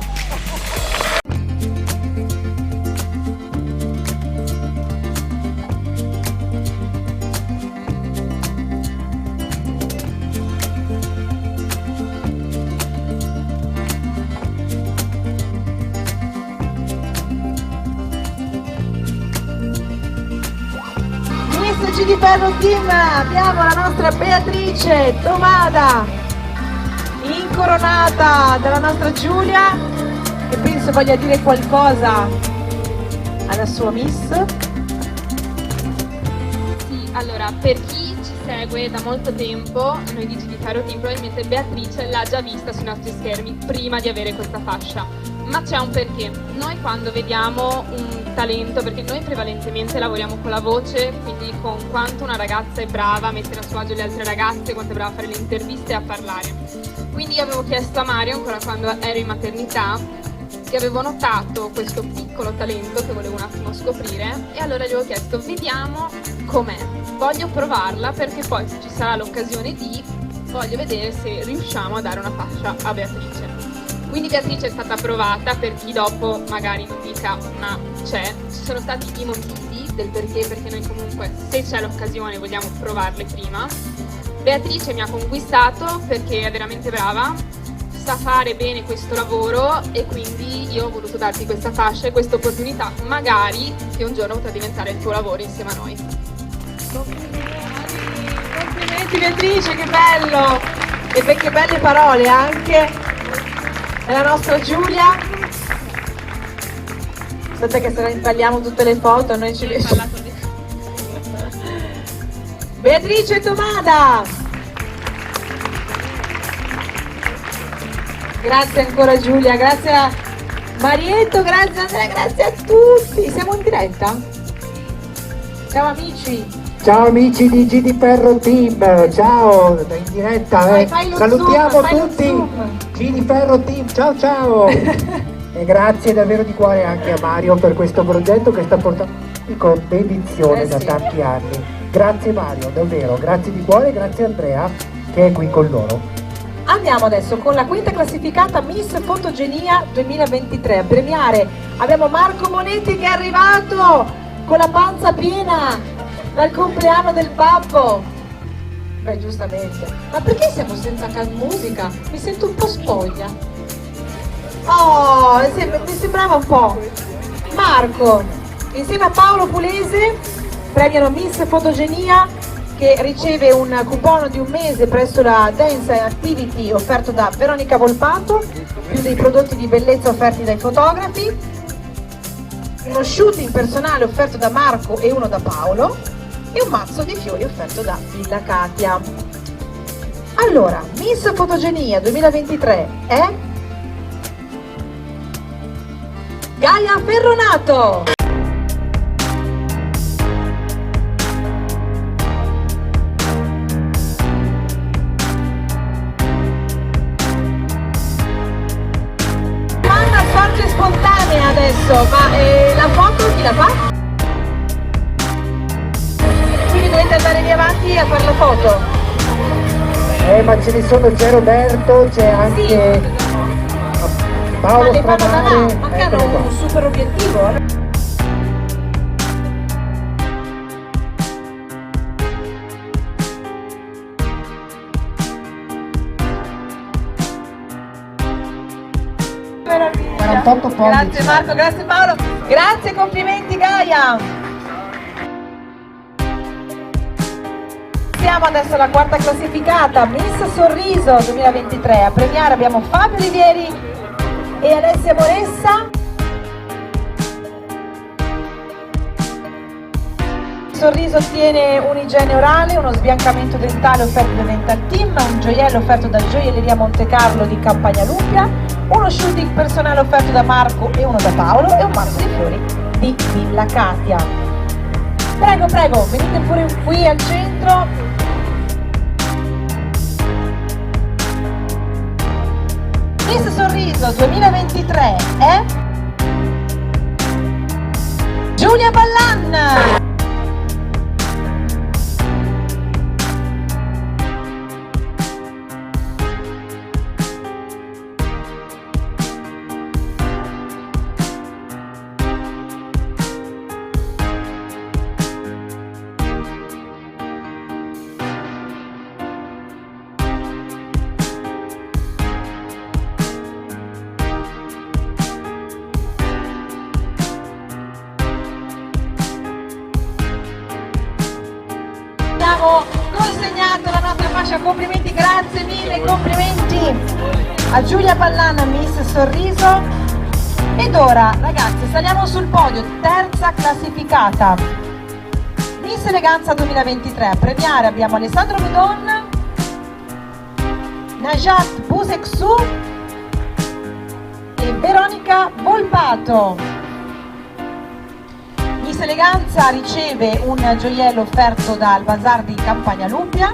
[SPEAKER 1] Gigi Ferro Team, abbiamo la nostra Beatrice Tomada, incoronata dalla nostra Giulia, che penso voglia dire qualcosa alla sua Miss.
[SPEAKER 5] Sì, allora, per chi ci segue da molto tempo, noi di Gigi Ferro Team, probabilmente Beatrice l'ha già vista sui nostri schermi prima di avere questa fascia. Ma c'è un perché. Noi quando vediamo un talento, perché noi prevalentemente lavoriamo con la voce, quindi con quanto una ragazza è brava a mettere a suo agio le altre ragazze, quanto è brava a fare le interviste e a parlare. Quindi io avevo chiesto a Mario, ancora quando ero in maternità, che avevo notato questo piccolo talento che volevo un attimo scoprire, e allora gli avevo chiesto: vediamo com'è, voglio provarla, perché poi se ci sarà l'occasione voglio vedere se riusciamo a dare una fascia a Beatrice. Quindi Beatrice è stata approvata, per chi dopo magari non dica ma c'è, ci sono stati i motivi del perché noi comunque se c'è l'occasione vogliamo provarle prima. Beatrice mi ha conquistato perché è veramente brava, sa fare bene questo lavoro, e quindi io ho voluto darti questa fascia e questa opportunità, magari che un giorno potrà diventare il tuo lavoro insieme a noi.
[SPEAKER 1] Complimenti. Complimenti Beatrice, che bello! E che belle parole anche. E la nostra Giulia. Aspetta che se ne tagliamo tutte le foto, noi ci riusciamo. Beatrice Tomada. Grazie ancora Giulia, grazie a Marietto, grazie Andrea, grazie a tutti. Siamo in diretta? Ciao amici.
[SPEAKER 2] Ciao amici di GD Ferro Team, ciao, in diretta,
[SPEAKER 1] Fai lo
[SPEAKER 2] salutiamo
[SPEAKER 1] zoom, fai lo
[SPEAKER 2] tutti,
[SPEAKER 1] zoom.
[SPEAKER 2] GD Ferro Team, ciao ciao! E grazie davvero di cuore anche a Mario per questo progetto che sta portando con dedizione da
[SPEAKER 1] sì.
[SPEAKER 2] tanti anni. Grazie Mario, davvero, grazie di cuore, grazie Andrea che è qui con loro.
[SPEAKER 1] Andiamo adesso con la quinta classificata Miss Fotogenia 2023 a premiare. Abbiamo Marco Monetti che è arrivato con la panza piena dal compleanno del babbo. Beh, giustamente. Ma perché siamo senza musica? Mi sento un po' spoglia. Oh, mi sembrava un po'. Marco, insieme a Paolo Pulese, premiano Miss Fotogenia che riceve un coupon di un mese presso la Dance and Activity offerto da Veronica Volpato, più dei prodotti di bellezza offerti dai fotografi, uno shooting personale offerto da Marco e uno da Paolo e un mazzo di fiori offerto da Villa Katia. Allora, Miss Fotogenia 2023 è Gaia Ferronato. Domanda sorge spontanea adesso, ma la foto chi la fa? Quindi dovete andare lì avanti a fare la foto.
[SPEAKER 2] Ma ce ne sono, c'è Roberto, c'è anche Paolo
[SPEAKER 1] Ma le fanno da là,
[SPEAKER 2] Stradale,
[SPEAKER 1] ma che hanno
[SPEAKER 2] eccolo qua.
[SPEAKER 1] un super obiettivo. Meraviglia.
[SPEAKER 2] 48 pollici.
[SPEAKER 1] Grazie Marco, grazie Paolo, grazie, complimenti Gaia. Siamo adesso alla quarta classificata, Miss Sorriso 2023. A premiare abbiamo Fabio Olivieri e Alessia Moressa. Sorriso ottiene un'igiene orale, uno sbiancamento dentale offerto da Dental Team, un gioiello offerto da Gioielleria Monte Carlo di Campagna Luppia, uno shooting personale offerto da Marco e uno da Paolo e un mazzo di fiori di Villa Katia. Prego, prego, venite pure qui al centro. Miss Sorriso 2023 è Giulia Ballan. Abbiamo consegnato la nostra fascia, complimenti, grazie mille, complimenti a Giulia Ballan, Miss Sorriso. Ed ora ragazzi saliamo sul podio, terza classificata Miss Eleganza 2023. A premiare abbiamo Alessandro Bedon, Najat Buseksu e Veronica Volpato. Miss Eleganza riceve un gioiello offerto dal Bazar di Campagna Luppia,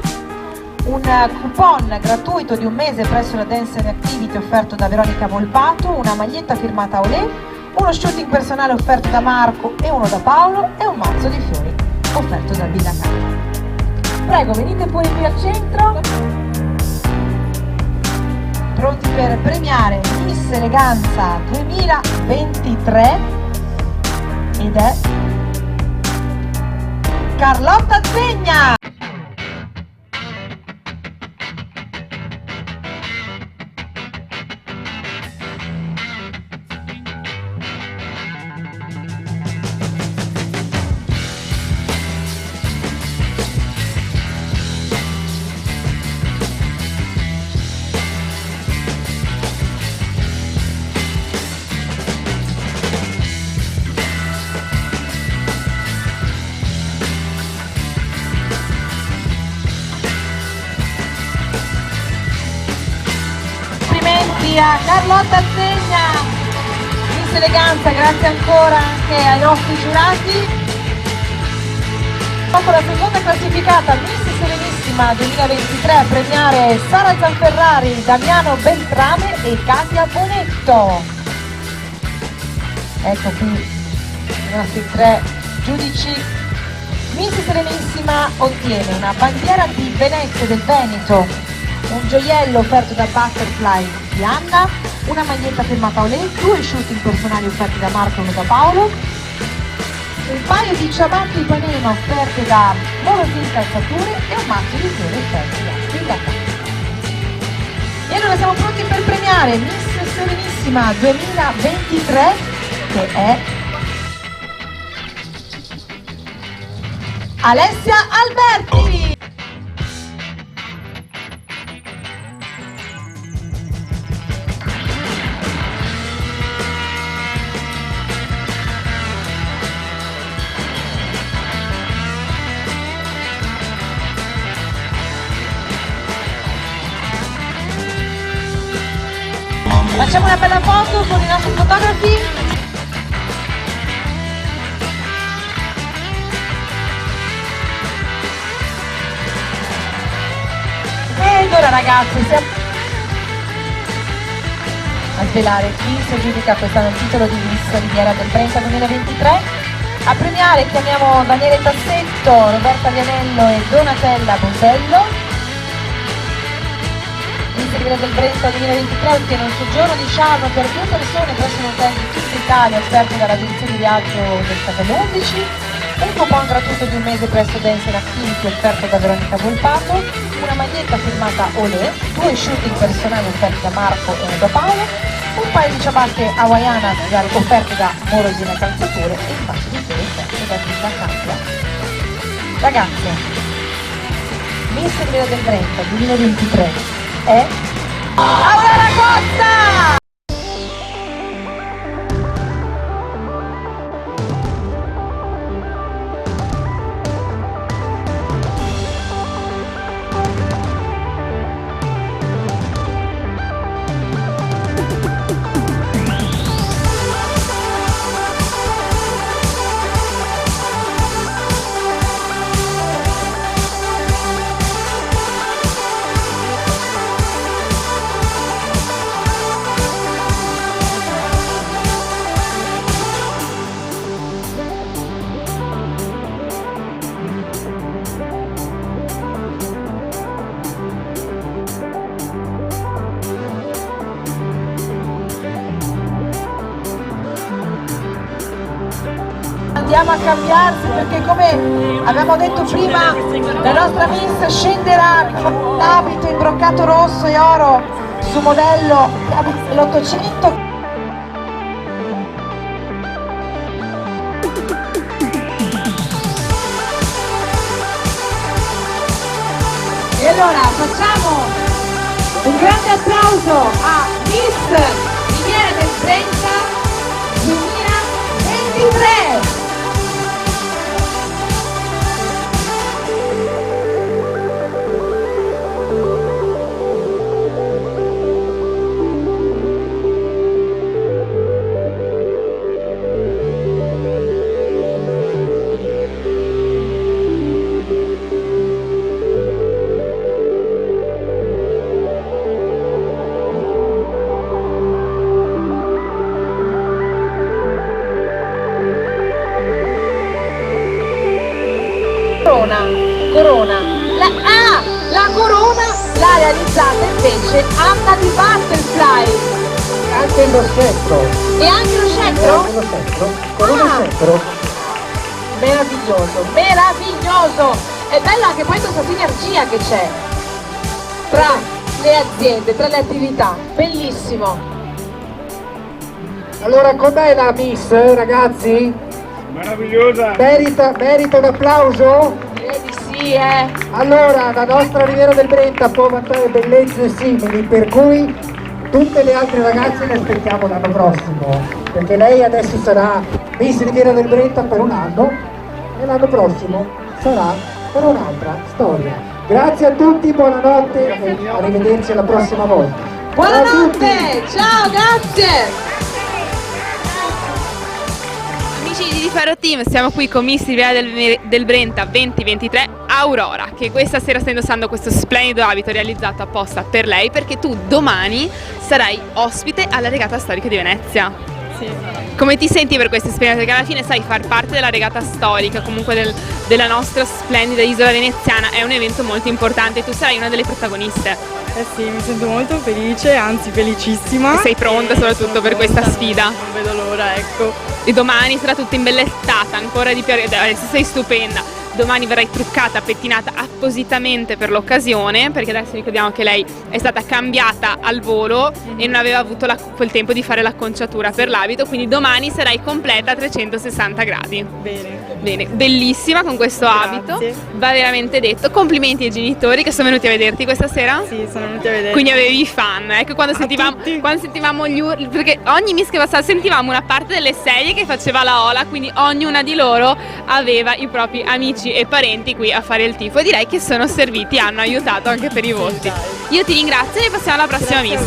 [SPEAKER 1] un coupon gratuito di un mese presso la Dance and Activity offerto da Veronica Volpato, una maglietta firmata Olé, uno shooting personale offerto da Marco e uno da Paolo e un mazzo di fiori offerto da Villa Katia. Prego, venite pure qui al centro, pronti per premiare Miss Eleganza 2023 ed è Carlotta Zegna. Maria, Carlotta Zegna, Miss Eleganza, grazie ancora anche ai nostri giurati. Dopo la seconda classificata Miss Serenissima 2023 a premiare Sara Zanferrari, Damiano Beltrame e Katia Bonetto. Ecco qui i nostri 3 giudici. Miss Serenissima ottiene una bandiera di Venezia del Veneto, un gioiello offerto da Butterfly di Anna, una maglietta firmata Olè, 2 shooting personali offerti da Marco e uno da Paolo, un paio di ciabatte Ipanema offerte da Morosin Calzature e un mazzo di fiori offerti da Spigata. E allora siamo pronti per premiare Miss Serenissima 2023, che è Alessia Alberti. Facciamo una bella foto con i nostri fotografi. Ed ora ragazzi siamo a svelare chi si aggiudica quest'anno il titolo di Miss Riviera del Brenta 2023. A premiare chiamiamo Daniele Tassetto, Roberta Vianello e Donatella Bosello. Miss Riviera del Brenta 2023 ottiene un soggiorno di charme per 2 persone presso un hotel di tutta Italia offerto dall'agenzia di viaggio del Capello 11, un coupon gratuito di 1 mese presso Dance Activity offerto da Veronica Volpato, una maglietta firmata Olè, 2 shooting personali offerti da Marco e da Paolo, un paio di ciabatte hawaiana offerte da Morosina Calzature e un paio di fiori offerto da Villa Katia. Ragazze, Miss Riviera del Brenta 2023 è Aurora Costa! Andiamo a cambiarsi perché, come abbiamo detto prima, la nostra Miss scenderà con l'abito imbroccato rosso e oro su modello dell'800. E allora facciamo un grande applauso a Miss Riviera del Brenta 2023. Corona. La corona l'ha realizzata invece Anna di Butterfly.
[SPEAKER 2] Anche lo scettro.
[SPEAKER 1] E anche lo scettro?
[SPEAKER 2] Anche lo scettro. Corona scettro.
[SPEAKER 1] Meraviglioso, meraviglioso. È bella anche poi questa sinergia che c'è tra le aziende, tra le attività. Bellissimo.
[SPEAKER 2] Allora, com'è la Miss, ragazzi?
[SPEAKER 6] Meravigliosa!
[SPEAKER 2] Merita un applauso?
[SPEAKER 1] Direi di sì,
[SPEAKER 2] Allora, la nostra Riviera del Brenta può vantare bellezze simili, per cui tutte le altre ragazze le aspettiamo l'anno prossimo, perché lei adesso sarà Miss Riviera del Brenta per un anno e l'anno prossimo sarà per un'altra storia. Grazie a tutti, buonanotte e arrivederci alla prossima volta.
[SPEAKER 1] Buonanotte, ciao, grazie.
[SPEAKER 5] Amici di Faro Team, siamo qui con Miss Riviera del Brenta 2023 Aurora, che questa sera sta indossando questo splendido abito realizzato apposta per lei, perché tu domani sarai ospite alla regata storica di Venezia.
[SPEAKER 6] Sì.
[SPEAKER 5] Come ti senti per questa esperienza? Perché alla fine sai, far parte della regata storica, comunque della nostra splendida isola veneziana, è un evento molto importante e tu sarai una delle protagoniste.
[SPEAKER 6] Eh sì, mi sento molto felice, anzi felicissima.
[SPEAKER 5] E sei pronta soprattutto per questa sfida?
[SPEAKER 6] Non vedo l'ora, ecco.
[SPEAKER 5] E domani sarà tutta imbellettata, ancora di più, adesso sei stupenda. Domani verrai truccata, pettinata appositamente per l'occasione, perché adesso ricordiamo che lei è stata cambiata al volo e non aveva avuto quel tempo di fare l'acconciatura per l'abito, quindi domani sarai completa a 360 gradi. Bene, bellissima con questo abito, va veramente detto. Complimenti ai genitori che sono venuti a vederti questa sera?
[SPEAKER 6] Sì, sono venuti a vedere.
[SPEAKER 5] Quindi avevi i fan, ecco, quando sentivamo gli urli, perché ogni Miss che passava sentivamo una parte delle sedie che faceva la ola, quindi ognuna di loro aveva i propri amici e parenti qui a fare il tifo e direi che sono serviti, hanno aiutato anche per i voti. Io ti ringrazio e passiamo alla prossima Miss.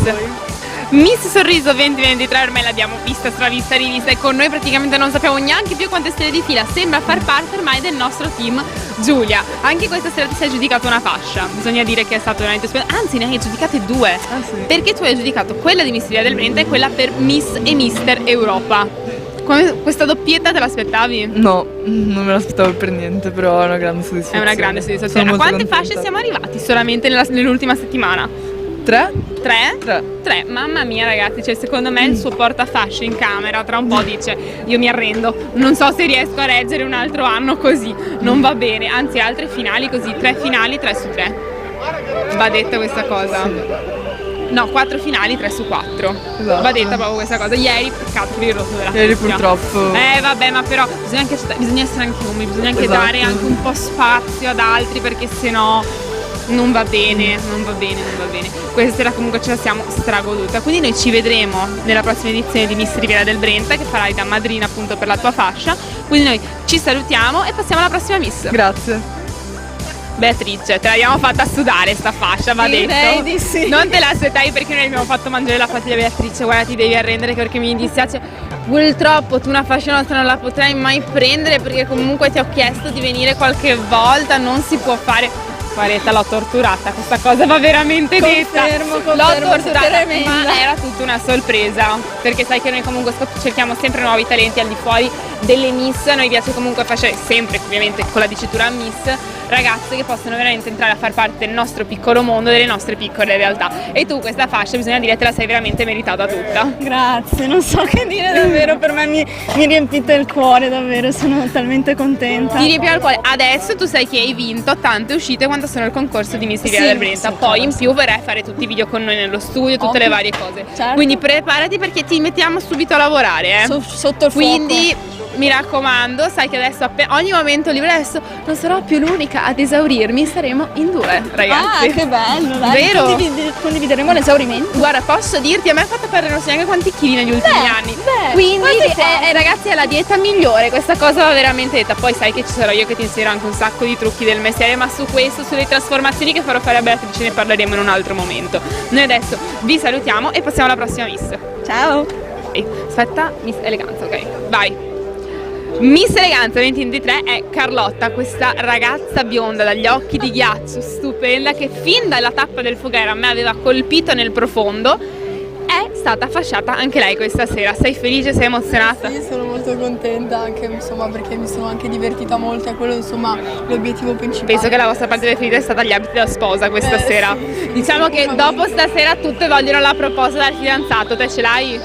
[SPEAKER 5] Miss Sorriso 2023 ormai l'abbiamo vista, stravista, rivista e con noi praticamente non sappiamo neanche più quante stelle di fila, sembra far parte ormai del nostro team. Giulia, anche questa sera ti sei aggiudicata una fascia, bisogna dire che è stato veramente splendido, anzi ne hai aggiudicate due, perché tu hai aggiudicato quella di Miss Riviera del Brenta e quella per Miss e Mister Europa. Questa doppietta te l'aspettavi?
[SPEAKER 7] No, non me l'aspettavo per niente, però è una grande soddisfazione.
[SPEAKER 5] È una grande soddisfazione. A quante fasce siamo arrivati solamente nell'ultima settimana?
[SPEAKER 7] 3?
[SPEAKER 5] 3? 3. Mamma mia ragazzi, cioè secondo me il suo portafasce in camera tra un po' dice io mi arrendo, non so se riesco a reggere un altro anno così, non va bene, anzi altre finali così, 3 finali 3 su 3. Va detta questa cosa. No, 4 finali 3 su 4.
[SPEAKER 7] Esatto.
[SPEAKER 5] Va detta proprio questa cosa. Ieri peccato per il rotto della
[SPEAKER 7] Ieri
[SPEAKER 5] cuffia.
[SPEAKER 7] purtroppo.
[SPEAKER 5] Vabbè, ma però bisogna essere anche umili, bisogna anche
[SPEAKER 7] Esatto.
[SPEAKER 5] dare anche un po' spazio ad altri, perché sennò non va bene. Questa sera comunque ce la siamo stragoduta. Quindi noi ci vedremo nella prossima edizione di Miss Riviera del Brenta, che farai da madrina appunto per la tua fascia. Quindi noi ci salutiamo e passiamo alla prossima Miss.
[SPEAKER 7] Grazie.
[SPEAKER 5] Beatrice, te l'abbiamo fatta sudare sta fascia, va detto.
[SPEAKER 6] Di sì.
[SPEAKER 5] Non te la aspettavi perché noi abbiamo fatto mangiare la fascia di Beatrice, guarda ti devi arrendere perché mi dispiace. Purtroppo tu una fascia nostra non la potrai mai prendere perché comunque ti ho chiesto di venire qualche volta, non si può fare. Guarda, l'ho torturata, questa cosa va veramente detta. L'ho torturata, ma era tutta una sorpresa, perché sai che noi comunque cerchiamo sempre nuovi talenti al di fuori delle Miss, a noi piace comunque fare sempre, ovviamente con la dicitura Miss, ragazze che possono veramente entrare a far parte del nostro piccolo mondo, delle nostre piccole realtà. E tu questa fascia, bisogna dire, te la sei veramente meritata tutta.
[SPEAKER 6] Grazie, non so che dire davvero, per me mi riempite il cuore davvero, sono talmente contenta.
[SPEAKER 5] Ti riempie il cuore. Adesso tu sai che hai vinto tante uscite quando sono il concorso di Miss Riviera del Brenta, poi in più verrai a fare tutti i video con noi nello studio, tutte le varie cose.
[SPEAKER 6] Certo.
[SPEAKER 5] Quindi preparati perché ti mettiamo subito a lavorare.
[SPEAKER 6] Sotto il fuoco.
[SPEAKER 5] Quindi mi raccomando, sai che adesso ogni momento libero, adesso non sarò più l'unica ad esaurirmi, saremo in 2 ragazzi.
[SPEAKER 6] Ah, che bello, dai.
[SPEAKER 5] Vero?
[SPEAKER 6] Condivideremo l'esaurimento.
[SPEAKER 5] Guarda, posso dirti, a me ha fatto perdere non so neanche quanti chili negli ultimi anni.
[SPEAKER 6] quindi
[SPEAKER 5] Ragazzi, è la dieta migliore, questa cosa va veramente detta. Poi sai che ci sarò io che ti insegnerò anche un sacco di trucchi del mestiere, ma su questo, sulle trasformazioni che farò fare a Beatrice, ne parleremo in un altro momento. Noi adesso vi salutiamo e passiamo alla prossima Miss.
[SPEAKER 6] Ciao.
[SPEAKER 5] Aspetta, Miss Eleganza, ok, vai. Miss Eleganza 2023 è Carlotta, questa ragazza bionda dagli occhi di ghiaccio, stupenda, che fin dalla tappa del Foghera a me aveva colpito nel profondo. È stata fasciata anche lei questa sera. Sei felice, sei emozionata?
[SPEAKER 8] Sì, sono molto contenta anche insomma perché mi sono anche divertita molto, è quello insomma l'obiettivo principale.
[SPEAKER 5] Penso che la vostra parte preferita è stata gli abiti da sposa questa sera.
[SPEAKER 8] Sì,
[SPEAKER 5] Diciamo che dopo stasera tutte vogliono la proposta dal fidanzato, te ce l'hai?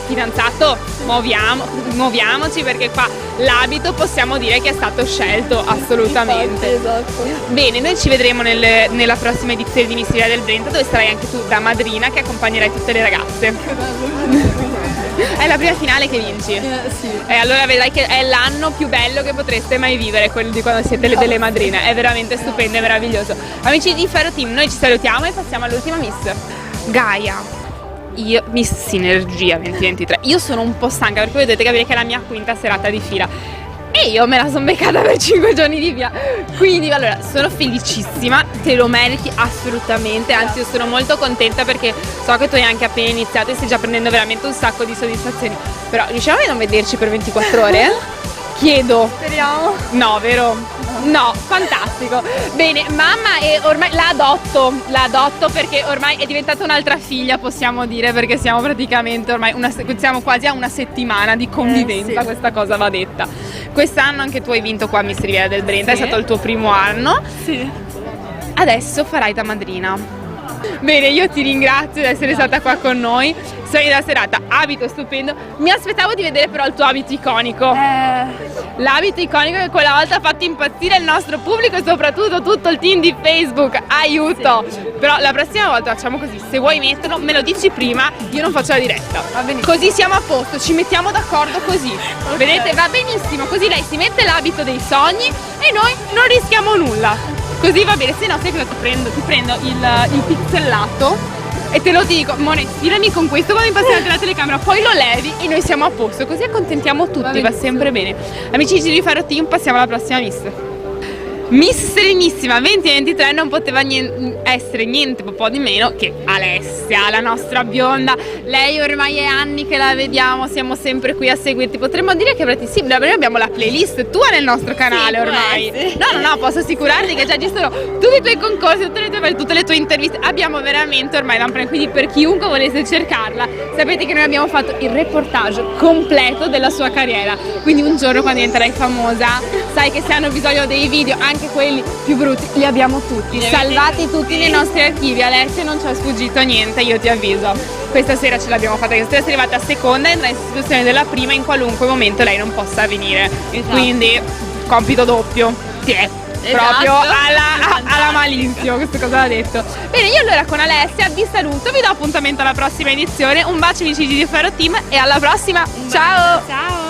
[SPEAKER 5] Fidanzato, muoviamoci perché qua l'abito possiamo dire che è stato scelto assolutamente.
[SPEAKER 8] Esatto.
[SPEAKER 5] Bene, noi ci vedremo nella prossima edizione di Miss Riviera del Brenta, dove sarai anche tu da madrina che accompagnerai tutte le ragazze. È la prima finale che vinci.
[SPEAKER 8] Sì.
[SPEAKER 5] E allora vedrai che è l'anno più bello che potreste mai vivere, quello di quando siete delle madrine. È veramente stupendo e meraviglioso. Amici di Faro Team, noi ci salutiamo e passiamo all'ultima Miss. Gaia. Io, Miss Sinergia 2023, io sono un po' stanca perché vedete capire che è la mia quinta serata di fila e
[SPEAKER 9] E io me la sono beccata per 5 giorni di via. Quindi allora sono felicissima, te lo meriti assolutamente, anzi io sono molto contenta perché so che tu hai anche appena iniziato e stai già prendendo veramente un sacco di soddisfazioni. Però riusciamo a non vederci per 24 ore? Chiedo.
[SPEAKER 6] Speriamo.
[SPEAKER 9] No, vero? No, fantastico. Bene, mamma ormai la adotto perché ormai è diventata un'altra figlia, possiamo dire, perché siamo praticamente ormai siamo quasi a una settimana di convivenza,
[SPEAKER 6] sì.
[SPEAKER 9] questa cosa va detta. Quest'anno anche tu hai vinto qua Miss Riviera del Brenta,
[SPEAKER 6] Sì.
[SPEAKER 9] è stato il tuo primo anno.
[SPEAKER 6] Sì.
[SPEAKER 9] Adesso farai da madrina. Bene, io ti ringrazio di essere stata qua con noi. Sei da serata, abito stupendo. Mi aspettavo di vedere però il tuo abito iconico. L'abito iconico che quella volta ha fatto impazzire il nostro pubblico e soprattutto tutto il team di Facebook. Aiuto! Sì. Però la prossima volta facciamo così, se vuoi metterlo me lo dici prima, io non faccio la diretta. Va benissimo. Così siamo a posto, ci mettiamo d'accordo così. Okay. Vedete, va benissimo, così lei si mette l'abito dei sogni e noi non rischiamo nulla. Così va bene, se no sai cosa ti prendo il pixellato e te lo dico, Mone, sfilami con questo quando mi passi davanti alla telecamera, poi lo levi e noi siamo a posto, così accontentiamo tutti, va sempre bene. Amici di Faro Team, passiamo alla prossima Miss. Miss Serenissima 2023 non poteva essere niente po' di meno che Alessia, la nostra bionda. Lei ormai è anni che la vediamo, siamo sempre qui a seguirti. Potremmo dire che noi abbiamo la playlist tua nel nostro canale, sì, ormai. No, posso assicurarti che già ci sono tutti i tuoi concorsi, tutte le tue interviste. Abbiamo veramente ormai l'amplitudine, quindi per chiunque volesse cercarla, sapete che noi abbiamo fatto il reportage completo della sua carriera. Quindi un giorno quando diventerai famosa, sai che se hanno bisogno dei video, anche quelli più brutti, li abbiamo tutti, salvati tutti nei nostri archivi. Alessia non ci è sfuggito niente, io ti avviso. Questa sera ce l'abbiamo fatta, questa sera sei arrivata a seconda e andrà in sostituzione della prima in qualunque momento lei non possa venire. Esatto. Quindi compito doppio. Sì. Proprio alla malizio, questa cosa l'ha detto. Bene, io allora con Alessia vi saluto, vi do appuntamento alla prossima edizione. Un bacio amici di Faro Team e alla prossima. Ciao! Ciao!